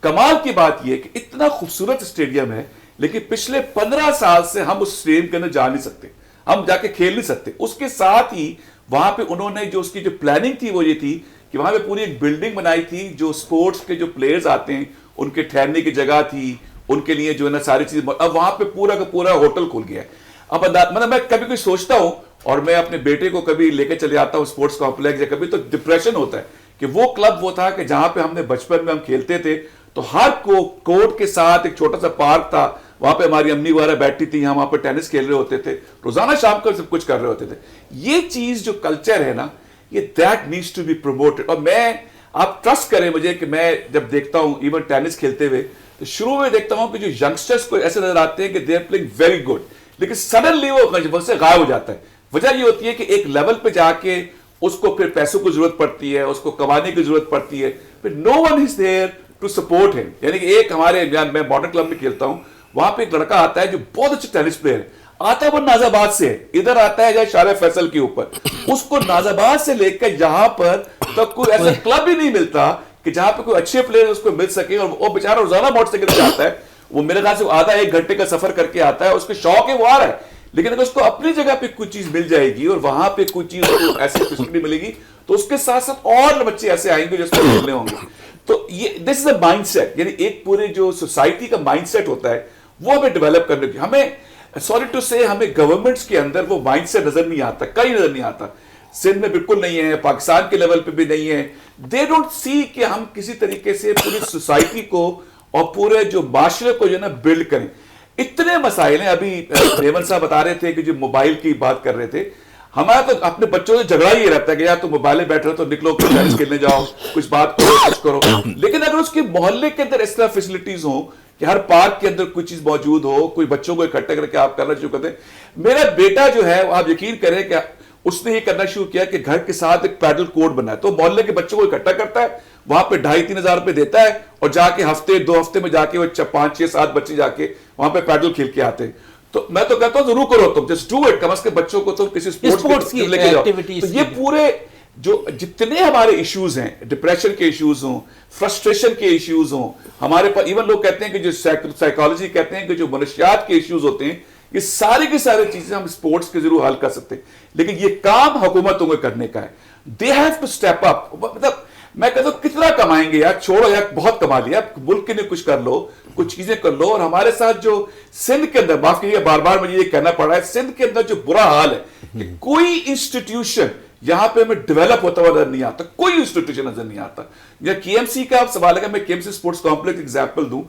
کمال کی بات یہ کہ اتنا خوبصورت اسٹیڈیم ہے, لیکن پچھلے 15 سال سے ہم اس اسٹیڈیم کے اندر جا نہیں سکتے, ہم جا کے کھیل نہیں سکتے. اس کے ساتھ ہی وہاں پہ انہوں نے جو اس کی جو پلاننگ تھی وہ یہ تھی کہ وہاں پہ پوری ایک بلڈنگ بنائی تھی, جو سپورٹس کے جو پلیئرز آتے ہیں ان کے ٹھہرنے کی جگہ تھی, ان کے لیے جو ہے نا ساری چیز. اب وہاں پہ پورا کا پورا ہوٹل کھل گیا ہے. اب مطلب میں کبھی کوئی سوچتا ہوں اور میں اپنے بیٹے کو کبھی لے کے چلے جاتا ہوں اسپورٹس کمپلیکس, یا کبھی تو ڈپریشن ہوتا ہے کہ وہ کلب وہ تھا کہ جہاں پہ ہم نے بچپن میں ہم کھیلتے تھے, تو ہر کورٹ کے ساتھ ایک چھوٹا سا پارک تھا, وہاں پہ ہماری امی وغیرہ بیٹھتی تھی, ہم وہاں پہ ٹینس کھیل رہے ہوتے تھے, روزانہ شام کو سب کچھ کر رہے ہوتے تھے. یہ چیز جو کلچر ہے نا, یہ that needs to be promoted. اور میں, آپ ٹرسٹ کریں مجھے کہ میں جب دیکھتا ہوں ایون ٹینس کھیلتے ہوئے, تو شروع میں دیکھتا ہوں کہ جو ینگسٹرز کو ایسے نظر آتے ہیں کہ they are playing very good, لیکن سڈنلی وہ سے غائب ہو جاتا ہے. وجہ یہ ہوتی ہے کہ ایک لیول پہ جا کے اس کو پھر پیسوں کی ضرورت پڑتی ہے, اس کو کمانے کی ضرورت پڑتی ہے, پھر no one is there to support ہم. یعنی کہ ایک ہمارے, میں ماڈرن کلب میں کھیلتا ہوں, وہاں پہ ایک لڑکا آتا ہے جو بہت اچھا ٹینس پلیئر ہے, آتا ہے وہ ناز آباد سے, ادھر آتا ہے جائے شارع فیصل کے اوپر, اس کو ناز آباد سے لے کر یہاں پر تک کوئی ایسا کلب ہی نہیں ملتا کہ جہاں پہ کوئی اچھے پلیئر اس کو مل سکے. اور وہ بیچارہ روزانہ موٹر سائیکل سے آتا ہے, وہ میرے خیال سے آدھا 1 گھنٹے کا سفر کر کے آتا ہے, اس کے شوق ہے وہ آ رہا ہے, لیکن اگر اس کو اپنی جگہ پہ کوئی چیز مل جائے گی اور وہاں پہ کوئی چیز ایسی فیسلٹی ملے گی, تو اس کے ساتھ ساتھ اور بچے ایسے آئیں گے جس کو کھیلنے ہوں گے. تو یہ دس از اے مائنڈ سیٹ, یعنی ایک پورے جو سوسائٹی کا مائنڈ سیٹ ہوتا ہے وہ ہمیں ڈیولپ کرنے کی. ہمیں سوری ٹو سے ہمیں گورنمنٹس کے اندر وہ مائنڈ سیٹ نظر نہیں آتا, کہیں نظر نہیں آتا. سندھ میں بالکل نہیں ہے, پاکستان کے لیول پہ بھی نہیں ہے. دے ڈونٹ سی کہ ہم کسی طریقے سے پوری سوسائٹی کو اور پورے جو معاشرے کو جو ہے نا بلڈ کریں. اتنے مسائل ہیں. ابھی ریون صاحب بتا رہے تھے کہ جو موبائل کی بات کر رہے تھے, ہمارا تو اپنے بچوں سے جھگڑا ہی رہتا ہے کہ یار تو موبائل میں بیٹھ رہے تو نکلو ٹینس کھیلنے جاؤ, کچھ بات کرو, کچھ کرو. لیکن اگر اس کے محلے کے اندر اس طرح فیسلٹیز ہوں کہ ہر پارک کے اندر کوئی چیز موجود ہو, کوئی بچوں کو اکٹھا کر کے آپ کرنا شروع کر دیں. میرا بیٹا جو ہے آپ یقین کریں کہ اس نے یہ کرنا شروع کیا کہ گھر کے ساتھ ایک پیڈل کورٹ بنا ہے, تو محلے کے بچوں کو اکٹھا کرتا ہے, وہاں پہ 2,500-3,000 ہزار روپے دیتا ہے, اور جا کے ہفتے 2 ہفتے میں جا کے وہ 5-6-7 بچے جا کے وہاں پہ پیڈل کھیل کے آتے ہیں. تو میں تو کہتا ہوں ضرور کرو تم, جسٹ ڈو اٹ, کم از کم بچوں کو تم کسی اسپورٹس کی لے کے جاؤ. تو یہ پورے جو جتنے ہمارے ایشوز ہیں, ڈپریشن کے ایشوز ہوں, فرسٹریشن کے ایشوز ہوں, ہمارے پاس ایون لوگ کہتے ہیں کہ جو سائیکالوجی کہتے ہیں کہ جو منشیات کے ایشوز ہوتے ہیں, یہ ساری کی ساری چیزیں ہم اسپورٹس کے ضرور حل کر سکتے ہیں, لیکن یہ کام حکومتوں کو کرنے کا ہے. They have to step up. مطلب میں کہتا ہوں کتنا کمائیں گے یار, چھوڑو یار, بہت کما لیا, ملک کے لیے کچھ کر لو, کچھ چیزیں کر لو. اور ہمارے ساتھ جو سندھ کے اندر, معاف کیجیے بار بار مجھے یہ کہنا پڑ رہا ہے, سندھ کے اندر جو برا حال ہے کہ کوئی انسٹیٹیوشن یہاں پہ ہمیں ڈیولپ ہوتا ہوا نظر نہیں آتا, کوئی انسٹیٹیوشن نظر نہیں آتا. یا کے ایم سی کا آپ سوال ہے, میں K M C sports complex example دوں,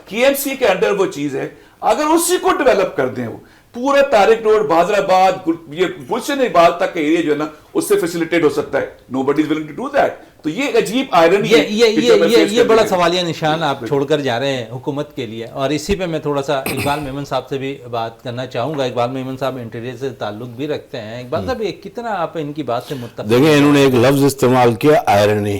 کے ایم سی کے انڈر وہ چیز ہے, اگر اسی کو ڈیولپ کر دیں, وہ پورا طارق روڈ, بازر آباد, یہ گلشن اقبال تک کا ایریا جو ہے نا, اس سے فیسیلیٹیٹ ہو سکتا ہے. Nobody is willing to do that. تو یہ عجیب آئرنی ہے, یہ بڑا سوالیہ نشان آپ چھوڑ کر جا رہے ہیں حکومت کے لیے. اور اسی پہ میں تھوڑا سا اقبال میمن صاحب سے بھی بات کرنا چاہوں گا. اقبال میمن صاحب انٹیریئر سے تعلق بھی رکھتے ہیں. اقبال صاحب کتنا آپ ان کی بات سے متفق؟ دیکھیں انہوں نے ایک لفظ استعمال کیا, irony.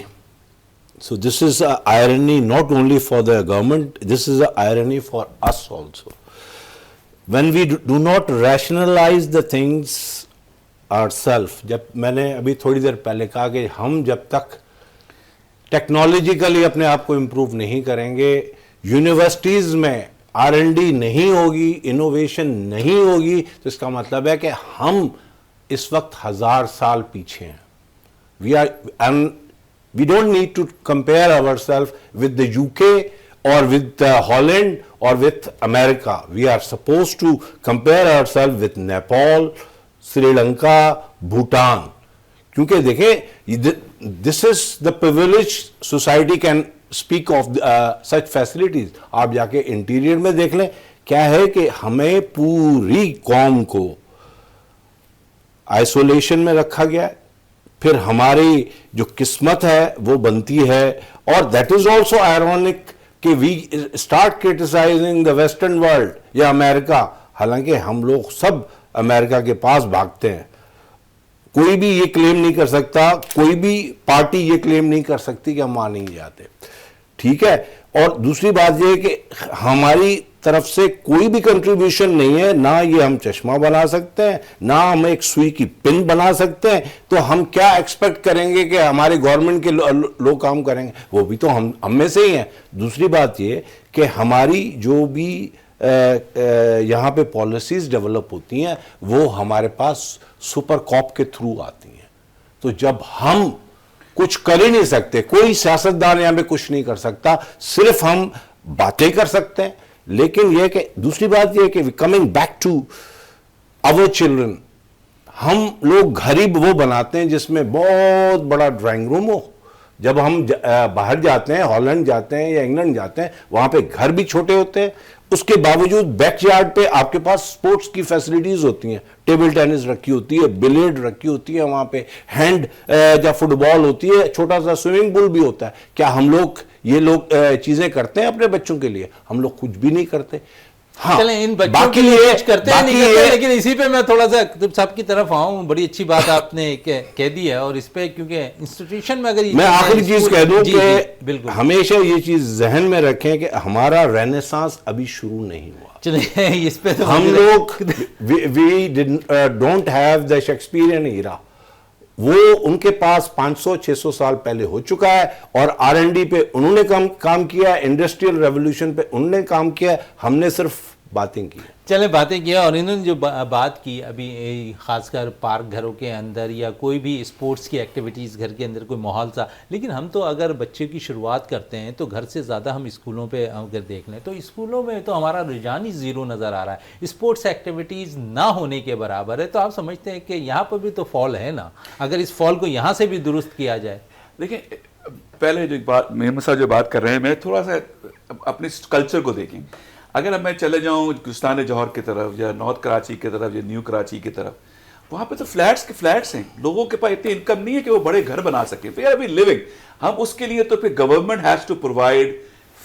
So this is a irony not only for the government, this is a irony for us also. When we do not rationalize the things ourselves, جب میں نے ابھی تھوڑی دیر پہلے کہا کہ ہم جب تک ٹیکنالوجیکلی اپنے آپ کو امپروو نہیں کریں گے, یونیورسٹیز میں R&D نہیں ہوگی, انوویشن نہیں ہوگی, تو اس کا مطلب ہے کہ ہم اس وقت 1000 سال پیچھے ہیں. We don't need to compare ourselves with the UK or with Holland or with America. We are supposed to compare ourselves with Nepal, Sri Lanka, Bhutan. کیونکہ دیکھیں this is the privileged society can speak of such facilities. آپ جا کے interior میں دیکھ لیں, کیا ہے کہ ہمیں پوری قوم کو آئسولیشن میں رکھا گیا ہے, پھر ہماری جو قسمت ہے وہ بنتی ہے. اور دیٹ از آلسو آئرونک کہ we start criticizing the western world یا امریکہ, حالانکہ ہم لوگ سب امریکہ کے پاس بھاگتے ہیں. کوئی بھی یہ کلیم نہیں کر سکتا, کوئی بھی پارٹی یہ کلیم نہیں کر سکتی کہ ہم وہاں نہیں جاتے, ٹھیک ہے. اور دوسری بات یہ ہے کہ ہماری طرف سے کوئی بھی کنٹریبیوشن نہیں ہے, نہ یہ ہم چشمہ بنا سکتے ہیں, نہ ہم ایک سوئی کی پن بنا سکتے ہیں. تو ہم کیا ایکسپیکٹ کریں گے کہ ہمارے گورنمنٹ کے لوگ کام کریں گے؟ وہ بھی تو ہم میں سے ہی ہیں. دوسری بات یہ کہ ہماری جو بھی یہاں پہ پالیسیز ڈیولپ ہوتی ہیں وہ ہمارے پاس سپر کاپ کے تھرو آتی ہیں. تو جب ہم کچھ کر ہی نہیں سکتے, کوئی سیاستدان یہاں پہ کچھ نہیں کر سکتا, صرف ہم باتیں کر سکتے ہیں. لیکن یہ کہ دوسری بات یہ کہ coming back to our children, ہم لوگ گھر ہی وہ بناتے ہیں جس میں بہت بڑا ڈرائنگ روم ہو. جب ہم باہر جاتے ہیں, ہالینڈ جاتے ہیں یا انگلینڈ جاتے ہیں, وہاں پہ گھر بھی چھوٹے ہوتے ہیں, اس کے باوجود بیک یارڈ پہ آپ کے پاس سپورٹس کی فیسلٹیز ہوتی ہیں, ٹیبل ٹینس رکھی ہوتی ہے, بلیڈ رکھی ہوتی ہے, وہاں پہ ہینڈ یا فٹ بال ہوتی ہے, چھوٹا سا سوئمنگ پول بھی ہوتا ہے. کیا ہم لوگ یہ لوگ چیزیں کرتے ہیں اپنے بچوں کے لیے؟ ہم لوگ کچھ بھی نہیں کرتے. ہاں چلیں ان بچوں کے لیے کچھ کرتے ہیں نہیں کرتے, لیکن اسی پہ میں تھوڑا سا سب کی طرف آؤں. بڑی اچھی بات آپ نے کہہ دی ہے, اور اس پہ کیونکہ انسٹیٹیوشن میں اگر میں آخری چیز کہہ دوں کہ ہمیشہ یہ چیز ذہن میں رکھیں کہ ہمارا رینیسانس ابھی شروع نہیں ہوا. چلیں اس پہ ہم لوگ we don't have the Shakespearean era. وہ ان کے پاس 500-600 سال پہلے ہو چکا ہے, اور R&D پہ انہوں نے کام کیا, انڈسٹریل ریولوشن پہ انہوں نے کام کیا, ہم نے صرف باتیں کی. چلیں باتیں کیا, اور انہوں نے جو بات کی ابھی خاص کر پارک گھروں کے اندر یا کوئی بھی اسپورٹس کی ایکٹیویٹیز گھر کے اندر کوئی ماحول تھا, لیکن ہم تو اگر بچے کی شروعات کرتے ہیں تو گھر سے زیادہ ہم اسکولوں پہ اگر دیکھ لیں تو اسکولوں میں تو ہمارا رجحان ہی زیرو نظر آ رہا ہے, اسپورٹس ایکٹیویٹیز نہ ہونے کے برابر ہے. تو آپ سمجھتے ہیں کہ یہاں پر بھی تو فال ہے نا, اگر اس فال کو یہاں سے بھی درست کیا جائے. دیکھیں پہلے جو بات محمد صاحب جو بات کر رہے ہیں, میں تھوڑا سا اپنے کلچر کو دیکھیں. اگر میں چلے جاؤں گلستان جوہر کی طرف یا نارتھ کراچی کی طرف یا نیو کراچی کی طرف, وہاں پہ تو فلیٹس ہیں, لوگوں کے پاس اتنی انکم نہیں ہے کہ وہ بڑے گھر بنا سکیں. وی آر لیونگ, ہم اس کے لیے تو پھر government has to provide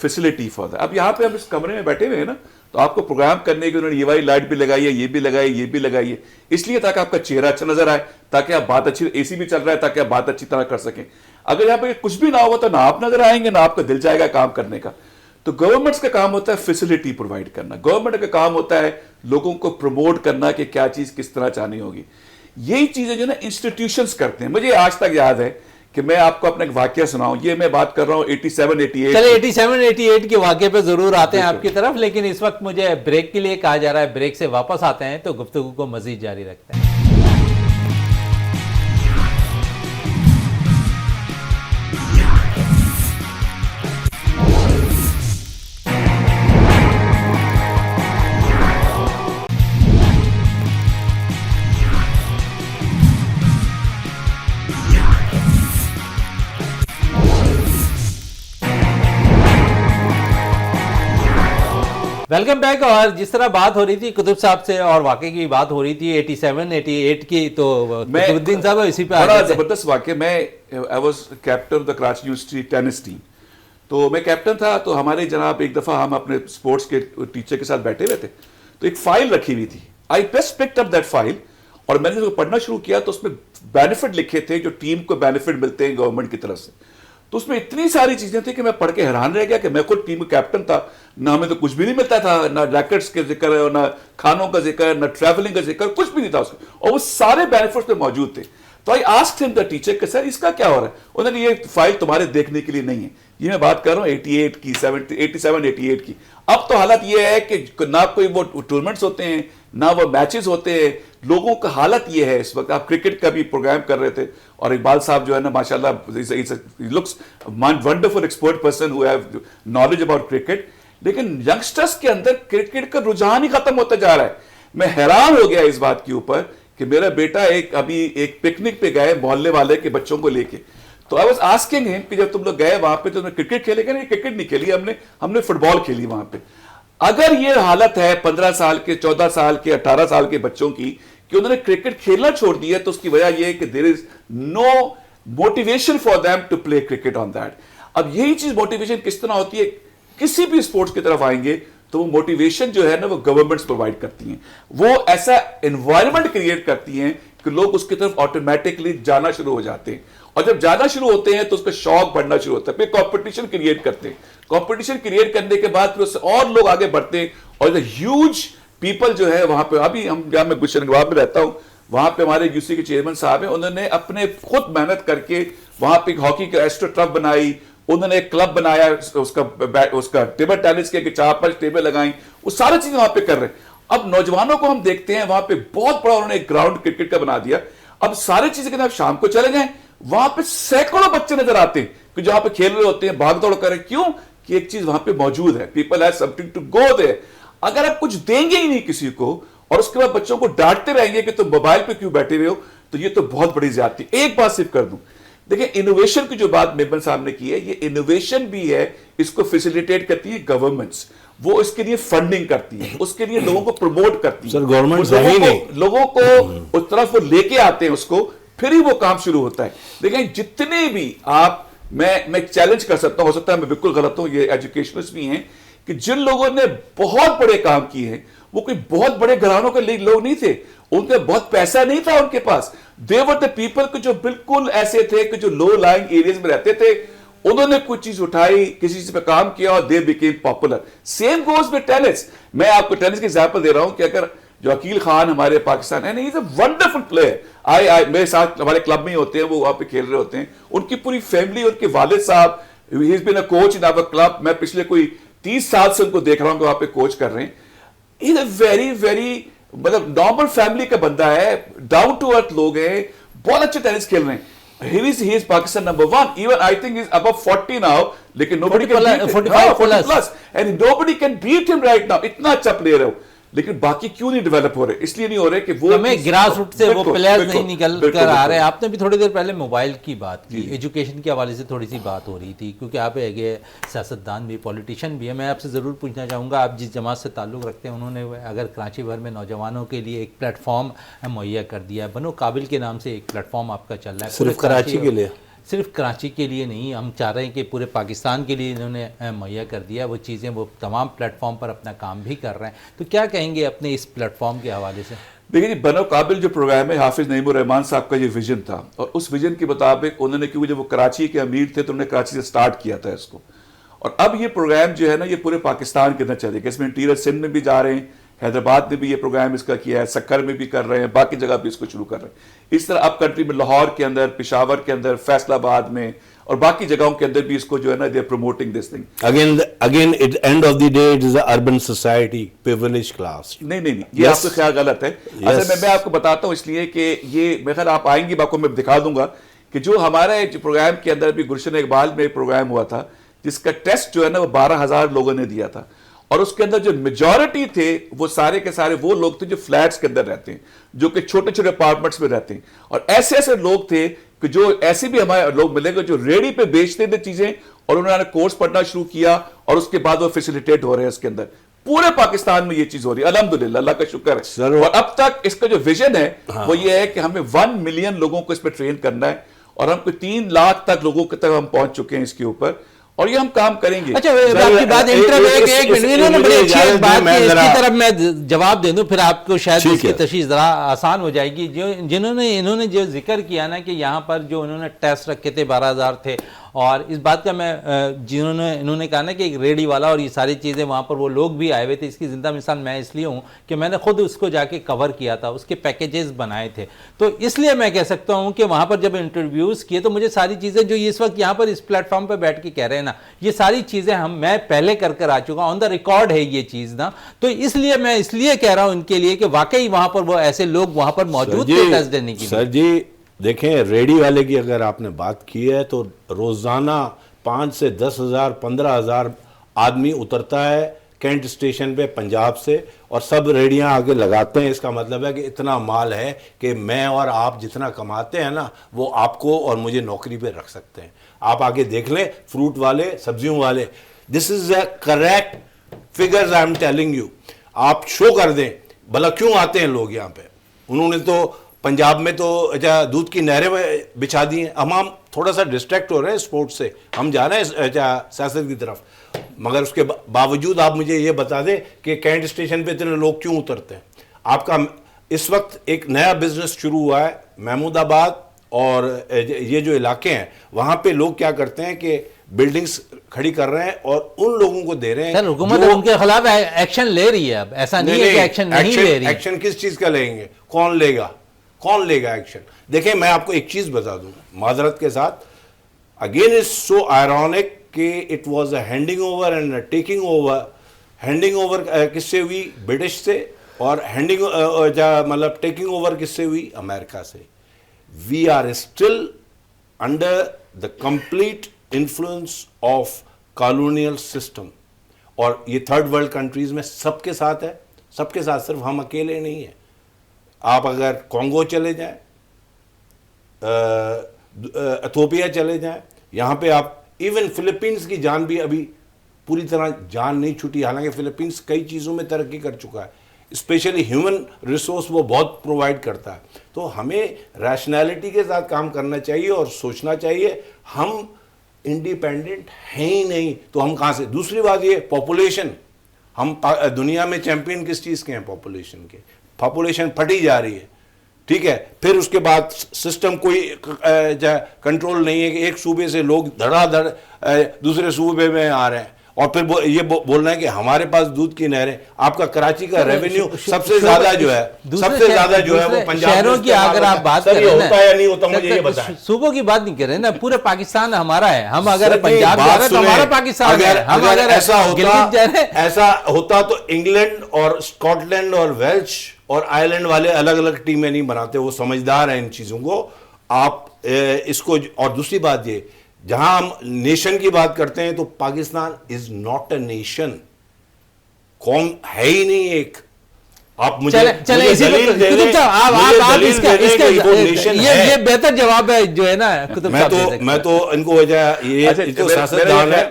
facility for that. اب یہاں پہ ہم اس کمرے میں بیٹھے ہوئے ہیں نا, تو آپ کو پروگرام کرنے کے انہوں نے یہ والی لائٹ بھی لگائی ہے, یہ بھی لگائی, یہ بھی لگائی ہے, اس لیے تاکہ آپ کا چہرہ اچھا نظر آئے, تاکہ آپ بات اچھی, اے سی بھی چل رہا ہے تاکہ آپ بات اچھی طرح کر سکیں. اگر یہاں پہ کچھ بھی نہ ہوگا تو نہ آپ نظر آئیں گے, نہ آپ کا دل جائے گا کام کرنے کا. تو گورنمنٹس کا کام ہوتا ہے فیسلٹی پرووائڈ کرنا, گورنمنٹ کا کام ہوتا ہے لوگوں کو پروموٹ کرنا کہ کیا چیز کس طرح چاہنی ہوگی. یہی چیزیں جو نا انسٹیٹیوشنز کرتے ہیں. مجھے آج تک یاد ہے کہ میں آپ کو اپنا ایک واقعہ سناؤں, یہ میں بات کر رہا ہوں 87-88. چلے 87-88 کے واقعے پہ ضرور آتے ہیں آپ کی طرف, لیکن اس وقت مجھے بریک کے لیے کہا جا رہا ہے, بریک سے واپس آتے ہیں تو گفتگو کو مزید جاری رکھتے ہیں. Welcome back. اور جس طرح بات ہو رہی تھی قطب صاحب سے اور واقعے کی بات ہو رہی تھی 87-88 کی, تو قطب الدین صاحب اسی پہ بڑا زبردست واقعہ. میں I was captain of the Karachi university tennis team, تو میں کیپٹن تھا. تو ہمارے جناب ایک دفعہ ہم اپنے اسپورٹس کے ٹیچر کے ساتھ بیٹھے ہوئے تھے, تو ایک فائل رکھی ہوئی تھی. I just picked up that file اور میں نے پڑھنا شروع کیا, تو اس میں بینیفٹ لکھے تھے جو ٹیم کو بینیفٹ ملتے ہیں گورنمنٹ کی طرف سے. تو اس میں اتنی ساری چیزیں تھیں کہ میں پڑھ کے حیران رہ گیا کہ میں خود ٹیم کا کیپٹن تھا, نہ ہمیں تو کچھ بھی نہیں ملتا تھا, نہ ریکٹس کے ذکر ہے, نہ کھانوں کا ذکر, نہ ٹریولنگ کا ذکر, کچھ بھی نہیں تھا اس میں, اور وہ سارے بینیفٹس میں موجود تھے. تو آئی آسکڈ ہم دا ٹیچر کہ سر اس کا کیا ہو رہا ہے. انہوں نے یہ فائل تمہارے دیکھنے کے لیے نہیں ہے. یہ میں بات کر رہا ہوں 88 کی, 87-88 کی. اب تو حالت یہ ہے کہ نہ کوئی وہ ٹورنامنٹس ہوتے ہیں, نہ وہ میچز ہوتے ہیں. لوگوں کا حالت یہ ہے اس وقت. آپ کرکٹ کا بھی پروگرام کر رہے تھے, اور اقبال صاحب جو ہے نا ماشاءاللہ looks wonderful expert person who have knowledge about cricket, لیکن ینگسٹرز کے اندر کرکٹ کا رجحان ہی ختم ہوتا جا رہا ہے. میں حیران ہو گیا اس بات کے اوپر کہ میرا بیٹا ابھی ایک پکنک پہ گئے محلے والے کے بچوں کو لے کے, تو آئی واز آسکنگ ہم کہ جب تم لوگ گئے وہاں پہ تو کرکٹ کھیلے گا. نہیں, کرکٹ نہیں کھیلی ہم نے فٹ بال کھیلی وہاں پہ. اگر یہ حالت ہے 15 سال کے, 14 سال کے, 18 سال کے بچوں کی کہ انہوں نے کرکٹ کھیلنا چھوڑ دیا, تو اس کی وجہ یہ ہے کہ there is no motivation for them to play cricket on that. اب یہی چیز موٹیویشن کس طرح ہوتی ہے, کسی بھی اسپورٹس کی طرف آئیں گے تو وہ موٹیویشن جو ہے نا وہ گورنمنٹس پرووائڈ کرتی ہیں. وہ ایسا انوائرمنٹ کریٹ کرتی ہیں کہ لوگ اس کی طرف آٹومیٹکلی جانا شروع ہو جاتے ہیں, اور جب جانا شروع ہوتے ہیں تو اس کا شوق بڑھنا شروع ہوتا ہے. پھر کمپٹیشن کریٹ کرتے ہیں, کمپٹیشن کریٹ کرنے کے بعد پھر اس سے اور لوگ آگے بڑھتے ہیں, اور ہیوج پیپل جو ہے وہاں پہ. ابھی جہاں میں گلشن گواب میں رہتا ہوں, وہاں پہ ہمارے یو سی کے چیئرمین صاحب ہیں, انہوں نے اپنے خود محنت کر کے وہاں پہ ہاکی کا ایسٹرو ٹرف بنائی, انہوں نے ایک کلب بنایا, اس کا ٹیبل ٹینس کے 4-5 ٹیبل لگائیں, وہ ساری چیزیں وہاں پہ کر رہے ہیں. اب نوجوانوں کو ہم دیکھتے ہیں وہاں پہ بہت بڑا انہوں نے ایک گراؤنڈ کرکٹ کا بنا دیا. اب ساری چیزیں کہ آپ شام کو چلے جائیں, وہاں پہ سینکڑوں بچے نظر آتے ہیں کہ جہاں پہ کھیل رہے ہوتے ہیں, بھاگ دوڑ کر رہے ہیں. کیوں کہ ایک چیز وہاں پہ موجود ہے, people have something to go there. اگر آپ کچھ دیں گے ہی نہیں کسی کو, اور اس کے بعد بچوں کو ڈانٹتے رہیں گے کہ تم موبائل پہ کیوں بیٹھے ہوئے ہو, تو یہ تو بہت بڑی زیادتی. ایک بات صرف کر دوں, دیکھیں انوویشن کی جو بات میبن صاحب نے کی ہے, یہ انوویشن بھی ہے, اس کو فیسیلیٹیٹ کرتی ہے گورنمنٹس. وہ اس کے لیے فنڈنگ کرتی ہے, اس کے لیے لوگوں کو پروموٹ کرتی ہے. سر گورنمنٹ لوگوں کو اس طرف وہ لے کے آتے ہیں اس کو, پھر ہی وہ کام شروع ہوتا ہے. دیکھیں جتنے بھی آپ, میں چیلنج کر سکتا ہوں, ہو سکتا ہے میں بالکل غلط ہوں, یہ ایجوکیشنسٹ بھی ہیں, کہ جن لوگوں نے بہت بڑے کام کیے ہیں وہ کوئی بہت بڑے گھرانوں کے لوگ نہیں تھے, ان کے بہت پیسہ نہیں تھا ان کے پاس. they were the people کہ جو بالکل ایسے تھے کہ جو لو لائنگ ایریاز میں رہتے تھے, انہوں نے کوئی چیز اٹھائی, کسی چیز پہ کام کیا, اور they became popular. same goes with tennis. میں آپ کو ٹینس کی ایگزامپل دے رہا ہوں کہ اگر جو عقیل خان ہمارے پاکستان ہے, he's a wonderful player. میرے ساتھ ہمارے کلب میں ہی ہوتے ہیں, وہ وہاں پہ کھیل رہے ہوتے ہیں, ان کی پوری فیملی, ان کے والد صاحب, he's been a coach in our club. میں پچھلے کوئی 30 سال سے ان کو دیکھ رہا ہوں کہ وہاں پہ کوچ کر رہے ہیں. he's a very very مطلب نارمل فیملی کا بندہ ہے, ڈاؤن ٹو ارتھ لوگ ہیں, بہت اچھے ٹینس کھیل رہے ہیں. He is Pakistan number 1. Even I think he's above 40 now. لیکن nobody can beat him. 40 plus. And nobody can beat him right now. اتنا اچھا پلیئر ہے. لیکن باقی کیوں نہیں ڈیولپ ہو رہے؟ اس لیے نہیں ہو رہے کہ وہ ہمیں گراس روٹ سے وہ پلیئرز نہیں نکل کر آ رہے ہیں. آپ نے بھی تھوڑی دیر پہلے موبائل کی بات کی, ایجوکیشن کے حوالے سے تھوڑی سی بات ہو رہی تھی, کیونکہ آپ ایک سیاستدان بھی, پولیٹیشین بھی ہے. میں آپ سے ضرور پوچھنا چاہوں گا, آپ جس جماعت سے تعلق رکھتے ہیں, انہوں نے اگر کراچی بھر میں نوجوانوں کے لیے ایک پلیٹ فارم مہیا کر دیا ہے, بنو قابل کے نام سے ایک پلیٹ فارم آپ کا چل رہا ہے, صرف کراچی کے لیے صرف کراچی کے لیے نہیں، ہم چاہ رہے ہیں کہ پورے پاکستان کے لیے انہوں نے مہیا کر دیا وہ چیزیں، وہ تمام پلیٹ فارم پر اپنا کام بھی کر رہے ہیں. تو کیا کہیں گے اپنے اس پلیٹ فارم کے حوالے سے؟ دیکھیں جی، بنو قابل جو پروگرام ہے حافظ نعیم الرحمان صاحب کا یہ ویژن تھا، اور اس ویژن کے مطابق انہوں نے، کیونکہ جب وہ کراچی کے امیر تھے تو انہوں نے کراچی سے سٹارٹ کیا تھا اس کو، اور اب یہ پروگرام جو ہے نا یہ پورے پاکستان کے اندر چلے گا. اس میں انٹیریئر سندھ میں بھی جا رہے ہیں، حیدرآباد میں بھی یہ پروگرام اس کا کیا ہے، سکر میں بھی کر رہے ہیں، باقی جگہ بھی اس کو شروع کر رہے ہیں. اس طرح اب کنٹری میں لاہور کے اندر، پشاور کے اندر، فیصل آباد میں اور باقی جگہوں کے اندر بھی اس کو جو ہے نا the promoting this thing. Again, at the end of the day, it is an urban society, privileged class. نہیں یہ آپ کا خیال غلط ہے. اصل میں آپ کو بتاتا ہوں اس لیے کہ یہ میرے خیال آپ آئیں گے، آپ کو میں دکھا دوں گا کہ جو ہمارے پروگرام کے اندر بھی گلشن اقبال میں ایک پروگرام ہوا تھا جس کا ٹیسٹ جو ہے نا وہ 12,000 لوگوں نے دیا تھا، اور اس کے اندر جو میجورٹی تھے وہ سارے کے سارے وہ لوگ تھے جو فلیٹس کے اندر رہتے ہیں، جو کہ چھوٹے چھوٹے اپارٹمنٹس میں رہتے ہیں، اور ایسے ایسے لوگ تھے کہ جو ایسے بھی ہمارے لوگ ملے گا جو ریڈی پہ بیچتے تھے چیزیں، اور انہوں نے کورس پڑھنا شروع کیا اور اس کے بعد وہ فیسیلیٹیٹ ہو رہے ہیں اس کے اندر. پورے پاکستان میں یہ چیز ہو رہی ہے الحمدللہ، اللہ کا شکر ہے. اور اب تک اس کا جو ویژن ہے وہ یہ ہے کہ ہمیں 1 ملین لوگوں کو اس پہ ٹرین کرنا ہے، اور ہم کو 3 لاکھ تک لوگوں کے تک ہم پہنچ چکے ہیں اس کے اوپر، اور یہ ہم کام کریں گے. اچھا آپ کی بات ایک منٹ، انہوں نے بڑی اچھی ایک بات کی، اس کی طرف میں جواب دے دوں پھر آپ کو شاید اس کی تشریح ذرا آسان ہو جائے گی. انہوں نے جو ذکر کیا نا کہ یہاں پر جو انہوں نے ٹیسٹ رکھے تھے 12,000 تھے، اور اس بات کا میں انہوں نے کہا نا کہ ایک ریڈی والا اور یہ ساری چیزیں وہاں پر وہ لوگ بھی آئے ہوئے تھے. اس کی زندہ مثال میں اس لیے ہوں کہ میں نے خود اس کو جا کے کور کیا تھا، اس کے پیکیجز بنائے تھے، تو اس لیے میں کہہ سکتا ہوں کہ وہاں پر جب انٹرویوز کیے تو مجھے ساری چیزیں جو اس وقت یہاں پر اس پلیٹ فارم پہ بیٹھ کے کہہ رہے ہیں نا، یہ ساری چیزیں میں پہلے کر آ چکا ہوں، آن دا ریکارڈ ہے یہ چیز نا. تو اس لیے میں اس لیے کہہ رہا ہوں ان کے لیے کہ واقعی وہاں پر وہ ایسے لوگ وہاں پر موجود تھے ٹیسٹ دینے کی. سر جی دیکھیں، ریڈی والے کی اگر آپ نے بات کی ہے تو روزانہ 5 سے 10,000 15,000 آدمی اترتا ہے کینٹ اسٹیشن پہ پنجاب سے، اور سب ریڈیاں آگے لگاتے ہیں. اس کا مطلب ہے کہ اتنا مال ہے کہ میں اور آپ جتنا کماتے ہیں نا وہ آپ کو اور مجھے نوکری پہ رکھ سکتے ہیں. آپ آگے دیکھ لیں، فروٹ والے، سبزیوں والے، this is a correct figures I am telling you. آپ شو کر دیں بھلا کیوں آتے ہیں لوگ یہاں پہ. انہوں نے تو پنجاب میں تو دودھ کی نہریں بچھا دی ہیں. ہم تھوڑا سا ڈسٹریکٹ ہو رہے ہیں اسپورٹس سے، ہم جا رہے ہیں سیاست کی طرف، مگر اس کے باوجود آپ مجھے یہ بتا دیں کہ کینٹ اسٹیشن پہ اتنے لوگ کیوں اترتے ہیں. آپ کا اس وقت ایک نیا بزنس شروع ہوا ہے محمود آباد اور یہ جو علاقے ہیں وہاں پہ لوگ کیا کرتے ہیں کہ بلڈنگز کھڑی کر رہے ہیں اور ان لوگوں کو دے رہے ہیں. سر حکومت ان کے خلاف ایکشن لے رہی ہے، اب ایسا نہیں ہے کہ ایکشن نہیں لے رہی. ایکشن کس چیز کا لیں گے؟ کون لے گا ایکشن؟ دیکھیں میں آپ کو ایک چیز بتا دوں معذرت کے ساتھ، اگین از سو آئرونک کہ it was a handing over and taking over. Handing over کس سے ہوئی؟ برٹش سے، اور ہینڈنگ مطلب ٹیکنگ اوور کس سے ہوئی؟ امریکہ سے. We are still under the complete influence of colonial system, اور یہ تھرڈ ورلڈ کنٹریز میں سب کے ساتھ ہے، سب کے ساتھ، صرف ہم اکیلے نہیں ہیں. آپ اگر کانگو چلے جائیں، ایتھوپیا چلے جائیں، یہاں پہ آپ ایون فلپینز کی جان بھی ابھی پوری طرح جان نہیں چھٹی، حالانکہ فلپینز کئی چیزوں میں ترقی کر چکا ہے، اسپیشلی ہیومن ریسورس وہ بہت پرووائڈ کرتا ہے. تو ہمیں ریشنالٹی کے ساتھ کام کرنا چاہیے اور سوچنا چاہیے. ہم انڈیپینڈنٹ ہیں ہی نہیں تو ہم کہاں سے؟ دوسری بات یہ پاپولیشن، ہم دنیا میں چیمپئن کس چیز کے ہیں؟ پاپولیشن کے. پاپولیشن پھٹی جا رہی ہے، ٹھیک ہے. پھر اس کے بعد سسٹم کوئی کنٹرول نہیں ہے کہ ایک صوبے سے لوگ دھڑا دھڑ دوسرے صوبے میں آ رہے ہیں، اور پھر یہ بولنا ہے کہ ہمارے پاس دودھ کی نہریں. آپ کا کراچی کا ریونیو سب سے زیادہ جو ہے وہ پنجاب شہروں کی اگر آپ بات کریں نا، ہوتا ہے یا نہیں ہوتا مجھے یہ بتائیں. صوبوں کی بات نہیں کر رہے نا، پورے پاکستان ہمارا ہے. ہم اگر پنجاب جا رہے ہیں تو ہمارا پاکستان ہے. ہم اگر ایسا ہوتا تو انگلینڈ اور اسکاٹ لینڈ اور ویلش اور آئرلینڈ والے الگ الگ ٹیمیں نہیں بناتے. وہ سمجھدار ہیں ان چیزوں کو. آپ اس کو، اور دوسری بات یہ، جہاں ہم نیشن کی بات کرتے ہیں تو Pakistan is not a nation, قوم ہے ہی نہیں ایک. آپ مجھے دلیل دے رہے ہیں، یہ بہتر جواب ہے جو ہے نا کتب صاحب. میں تو ان کو وجہ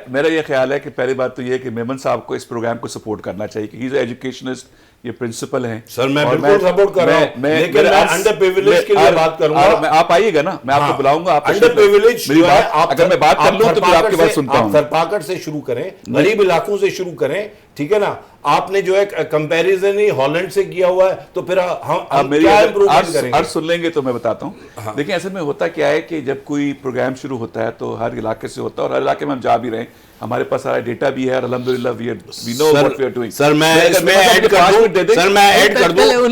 میرا یہ خیال ہے کہ پہلی بات تو یہ کہ میمن صاحب کو اس پروگرام کو سپورٹ کرنا چاہیے کہ ہی از اے ایجوکیشنسٹ، یہ پرنسپل ہیں. سر میں بالکل سپورٹ کر رہا ہوں, لیکن میں انڈر پریویلیج کے لیے بات کروں گا. آپ آئیے گا نا, میں آپ کو بلاؤں گا. انڈر پریویلیج اگر میں بات کر لوں تو پھر آپ کی بات سنتا ہوں. آپ تھرپاکٹ سے شروع کریں, غریب علاقوں سے شروع کریں, ٹھیک ہے نا. آپ نے جو ہے کمپیریزن ہی ہالینڈ سے کیا ہوا ہے, تو پھر ہم کیا امپروومنٹ کریں گے. سن لیں گے تو میں بتاتا ہوں. دیکھیں اصل میں ہوتا کیا ہے کہ جب کوئی پروگرام شروع ہوتا ہے تو ہر علاقے سے ہوتا ہے, اور ہر علاقے میں ہم جا بھی رہے ہیں, ہمارے پاس سارا ڈیٹا بھی ہے, اور الحمدللہ we know what we are doing. سر میں اس میں ایڈ کر دوں,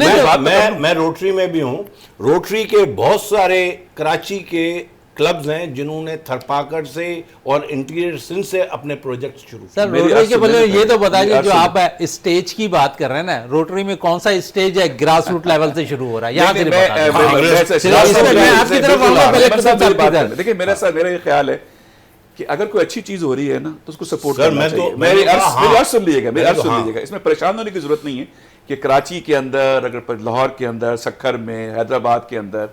میں روٹری میں بھی ہوں. روٹری کے بہت سارے کراچی کے کلبز ہیں جنہوں نے تھرپاکٹ سے اور انٹیریئر سندھ سے اپنے پروجیکٹ شروع کیے. سر روٹری کے بولے یہ تو بتائیے, جو آپ اسٹیج کی بات کر رہے ہیں نا, روٹری میں کون سا اسٹیج ہے گراس روٹ لیول سے شروع ہو رہا ہے, یہاں دیکھیں میرا یہ خیال ہے کہ اگر کوئی اچھی چیز ہو رہی ہے نا تو اس کو سپورٹ کرنا چاہیے. میری عرض سن لیجیے گا, اس میں پریشان ہونے کی ضرورت نہیں ہے کہ کراچی کے اندر, اگر لاہور کے اندر, سکھر میں, حیدرآباد کے اندر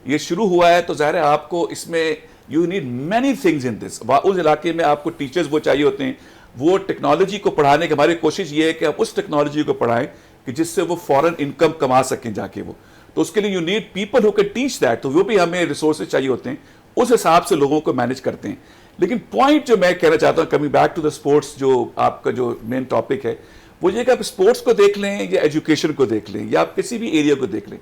یہ شروع ہوا ہے تو ظاہر ہے آپ کو اس میں you need many things in this. اس علاقے میں آپ کو ٹیچرز وہ چاہیے ہوتے ہیں, وہ ٹیکنالوجی کو پڑھانے کی ہماری کوشش یہ ہے کہ آپ اس ٹیکنالوجی کو پڑھائیں کہ جس سے وہ فورن انکم کما سکیں جا کے. وہ تو اس کے لیے you need people who can teach that, تو وہ بھی ہمیں ریسورسز چاہیے ہوتے ہیں, اس حساب سے لوگوں کو مینیج کرتے ہیں. لیکن پوائنٹ جو میں کہنا چاہتا ہوں, coming back to the sports, جو آپ کا جو مین ٹاپک ہے, وہ یہ کہ آپ اسپورٹس کو دیکھ لیں یا ایجوکیشن کو دیکھ لیں یا آپ کسی بھی ایریا کو دیکھ لیں,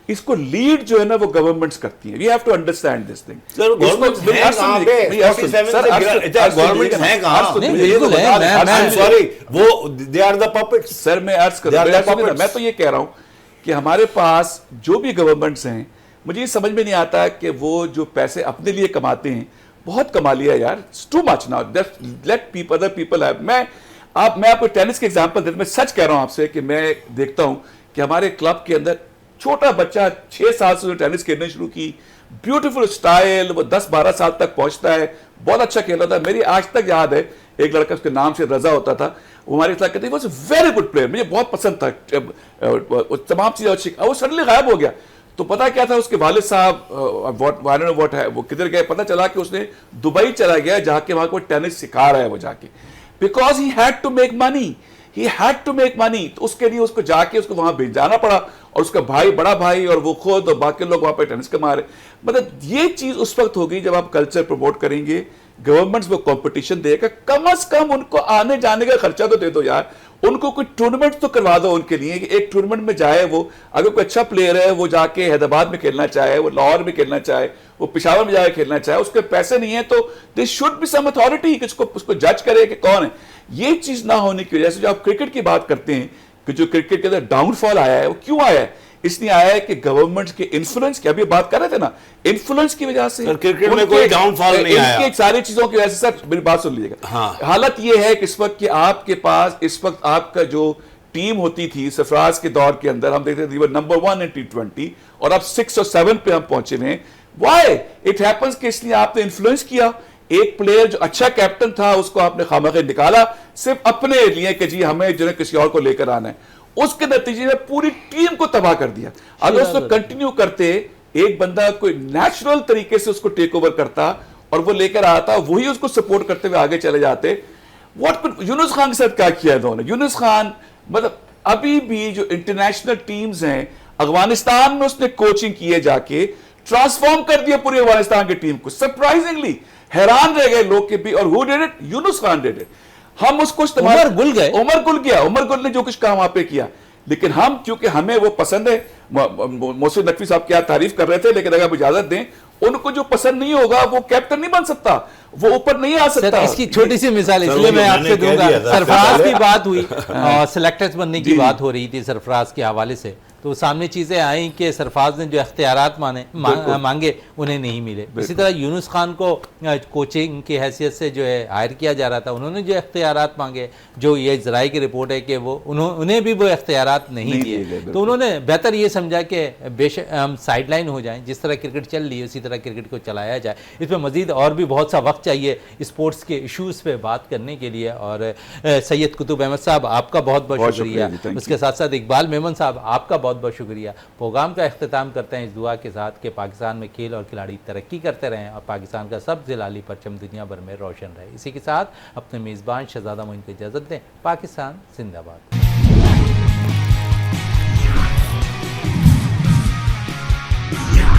اس کو لیڈ جو ہے نا وہ گورنمنٹس کرتی ہیں. We have to understand this thing. Sir میں عرض کر رہا ہوں, میں تو یہ کہہ رہا ہوں کہ ہمارے پاس جو بھی گورنمنٹس ہیں, مجھے یہ سمجھ میں نہیں آتا کہ وہ جو پیسے اپنے لیے کماتے ہیں, بہت کما لیا یار, too much now, let other people have. میں آپ کو ٹینس کی ایگزامپل دیتا, میں سچ کہہ رہا ہوں آپ سے کہ میں دیکھتا ہوں کہ ہمارے کلب کے اندر چھوٹا بچہ 6 سال سے ٹینس کھیلنا شروع کی, بیوٹیفل اسٹائل, وہ 10-12 سال تک پہنچتا ہے, بہت اچھا کھیلا تھا. میری آج تک یاد ہے ایک لڑکا, اس کے نام سے رضا ہوتا تھا, وہ ہمارے خلاف کہتے ہیں was a very good player, مجھے بہت پسند تھا, تمام چیزیں, وہ سڈنلی غائب ہو گیا. تو پتا کیا تھا, اس کے والد صاحب وہ کدھر گئے, پتا چلا کہ اس نے دبئی چلا گیا, جا کے وہاں کو ٹینس سکھا رہا ہے وہ جا کے, because he had to make money. تو اس کے لیے اس کو جا کے اس کو وہاں بھیجانا پڑا, اور اس کا بھائی, بڑا بھائی, اور وہ خود اور باقی لوگ وہاں پہ ٹینس کما رہے. مطلب یہ چیز اس وقت ہوگی جب آپ کلچر پروموٹ کریں گے, گورنمنٹس وہ کمپٹیشن دے گا, کم از کم ان کو آنے جانے کا خرچہ تو دے دو یار, ان کو کوئی ٹورنامنٹ تو کروا دو ان کے لیے کہ ایک ٹورنامنٹ میں جائے. وہ اگر کوئی اچھا پلیئر ہے, وہ جا کے حیدرآباد میں کھیلنا چاہے, وہ لاہور میں کھیلنا چاہے, وہ پشاور میں جا کے کھیلنا چاہے, اس کے پیسے نہیں ہیں تو there should be some authority کہ اس کو جج کرے کہ کون ہے. یہ چیز نہ ہونے کی وجہ سے جو آپ کرکٹ کی بات کرتے ہیں کہ جو کرکٹ کے اندر ڈاؤن فال آیا ہے, وہ کیوں آیا ہے؟ اس لیے آیا ہے کہ گورنمنٹ کے انفلوئنس کی, ابھی بات کر رہے تھے نا, انفلوئنس کی وجہ سے کرکٹ میں کوئی ڈاؤن فال نہیں آیا, ان کی ساری چیزوں کی وجہ سے. سر میری بات سن لیجیے گا, حالت یہ ہے کہ اس وقت کہ آپ کے پاس اس وقت آپ کا جو ٹیم ہوتی تھی سرفراز کے دور کے اندر, ہم دیکھتے تھے نمبر 1 ان T20, اور اب 6 اور 7 پہ ہم پہنچے ہوئے ہیں. وائی اٹ ہیپنس کہ اس لیے آپ نے انفلوئنس کیا. ایک پلیئر جو اچھا کیپٹن تھا اس کو آپ نے خواہ نکالا صرف اپنے لیے کہ جی ہمیں جو ہے کسی اور کو لے کر آنا ہے, اس کے نتیجے میں پوری ٹیم کو تباہ کر دیا. اگر اس کو کنٹینیو کرتے, ایک بندہ کوئی نیچرل طریقے سے اس کو ٹیک اوور کرتا اور وہ لے کر آتا, وہی اس کو سپورٹ کرتے ہوئے آگے چلے جاتے. یونس خان کے ساتھ کیا کیا انہوں نے؟ یونس خان مطلب ابھی بھی جو انٹرنیشنل ٹیمز ہیں, افغانستان میں اس نے کوچنگ کیے, جا کے ٹرانسفارم کر دیا پورے افغانستان کی ٹیم کو. سرپرائزنگلی حیران رہ گئے لوگ کہ بھی, اور who did it? Yunus Khan did it. ہم اس کو استعمال, عمر گل نے جو کچھ کام وہاں پہ کیا, لیکن ہم کیونکہ ہمیں وہ پسند ہے. محسن نقوی صاحب کیا تعریف کر رہے تھے, لیکن اگر آپ اجازت دیں, ان کو جو پسند نہیں ہوگا وہ کیپٹن نہیں بن سکتا, وہ اوپر نہیں آ سکتا. اس کی چھوٹی سی مثال اس لیے میں آپ سے دوں گا, سرفراز کی بات ہوئی, سلیکٹرز بننے کی بات ہو رہی تھی سرفراز کے حوالے سے, تو سامنے چیزیں آئیں کہ سرفراز نے جو اختیارات مانگے انہیں نہیں ملے. اسی طرح یونس خان کو کوچنگ کی حیثیت سے جو ہے ہائر کیا جا رہا تھا, انہوں نے جو اختیارات مانگے, جو یہ ذرائع کی رپورٹ ہے کہ وہ انہیں بھی وہ اختیارات نہیں دیے, تو انہوں نے بہتر یہ سمجھا کہ بے شک ہم سائڈ لائن ہو جائیں, جس طرح کرکٹ چل رہی ہے اسی طرح کرکٹ کو چلایا جائے. اس میں مزید اور بھی بہت سا وقت چاہیے اسپورٹس کے ایشوز پہ بات کرنے کے لیے, اور سید قطب احمد صاحب آپ کا بہت بہت شکریہ, اس کے ساتھ ساتھ اقبال میمن صاحب آپ کا بہت بہت شکریہ. پروگرام کا اختتام کرتے ہیں اس دعا کے ساتھ کہ پاکستان میں کھیل اور کھلاڑی ترقی کرتے رہیں اور پاکستان کا سبز لالی پرچم دنیا بھر میں روشن رہے. اسی کے ساتھ اپنے میزبان شہزادہ معین کو اجازت دیں. پاکستان زندہ باد. Yeah.